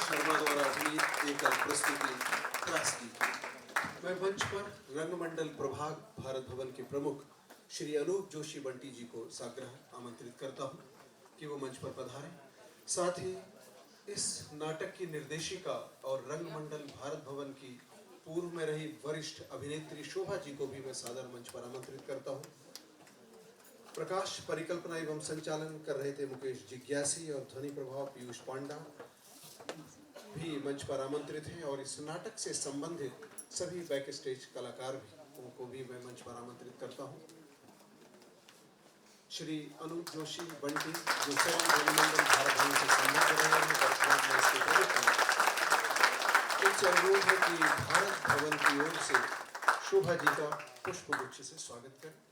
शर्मा द्वारा अभिनीत एकल प्रस्तुति त्रासदी। मैं मंच पर रंगमंडल प्रभाग भारत भवन के प्रमुख श्री अनूप जोशी बंटी जी को साग्रह आमंत्रित करता हूं कि वो मंच पर पधारें। साथ ही इस नाटक की निर्देशिका और रंगमंडल भारत भवन की पूर्व में रही वरिष्ठ अभिनेत्री शोभा जी को भी मैं सादर मंच पर आमंत्रित करता हूं। प्रकाश परिकल्पना एवं संचालन कर रहे थे मुकेश जिज्ञासी और ध्वनि प्रभाव पीयूष पांडा भी मंच पर आमंत्रित हैं और इस नाटक से संबंधित सभी बैक स्टेज कलाकार को भी मैं मंच पर आमंत्रित करता हूं। श्री अनूप जोशी बंटी जो स्वयं रंगमंडल भारत भवन से संबंध रहे हैं, वर्तमान में इसके प्रमुख हैं, उनसे अनुरोध है कि भारत भवन की ओर से शोभा जी का पुष्पगुच्छ से स्वागत करें।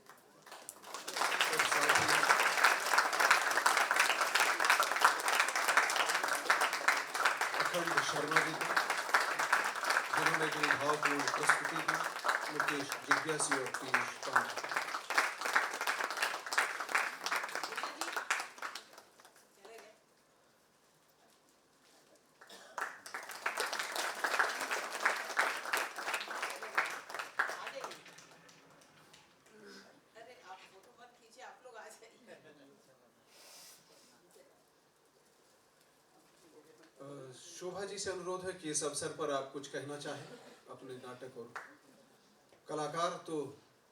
शर्मा जी को जिन्होंने जो भावपूर्ण प्रस्तुति दी, Mukesh Yes, your Piyush. Come. अरे आप फोटो मत खींचिए, आप लोग आ जाइए। शोभा जी से अनुरोध है कि इस अवसर पर आप कुछ कहना चाहें अपने नाटक और कलाकार तो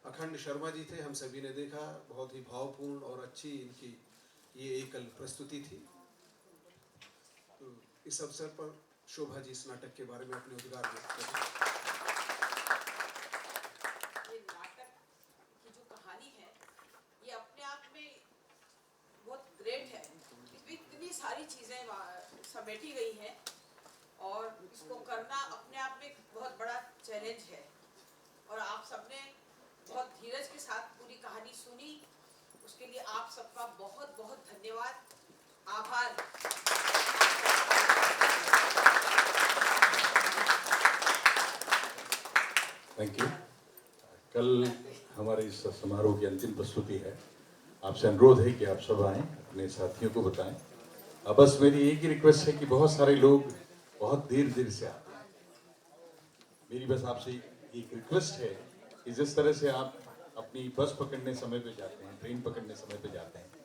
अखंड शर्मा जी थे, हम सभी ने देखा, बहुत ही भावपूर्ण और अच्छी इनकी ये एकल प्रस्तुति थी। तो इस अवसर पर शोभा जी इस नाटक के बारे में अपने उद्गार व्यक्त करें। ये नाटक की जो कहानी है ये अपने आप में बहुत ग्रेट है। इसमें इतनी सारी चीज़ें समेटी गई हैं और इसको करना अपने आप में एक बहुत बड़ा चैलेंज है। और आप सबने बहुत धीरज के साथ पूरी कहानी सुनी, उसके लिए आप सबका बहुत बहुत धन्यवाद, आभार। Thank you. कल हमारे इस समारोह की अंतिम प्रस्तुति है। आपसे अनुरोध है कि आप सब आएं, अपने साथियों को बताएं। अब बस मेरी एक ही रिक्वेस्ट है कि बहुत सारे लोग बहुत देर से आते हैं। मेरी बस आपसे एक रिक्वेस्ट है कि जिस तरह से आप अपनी बस पकड़ने समय पे जाते हैं, ट्रेन पकड़ने समय पे जाते हैं,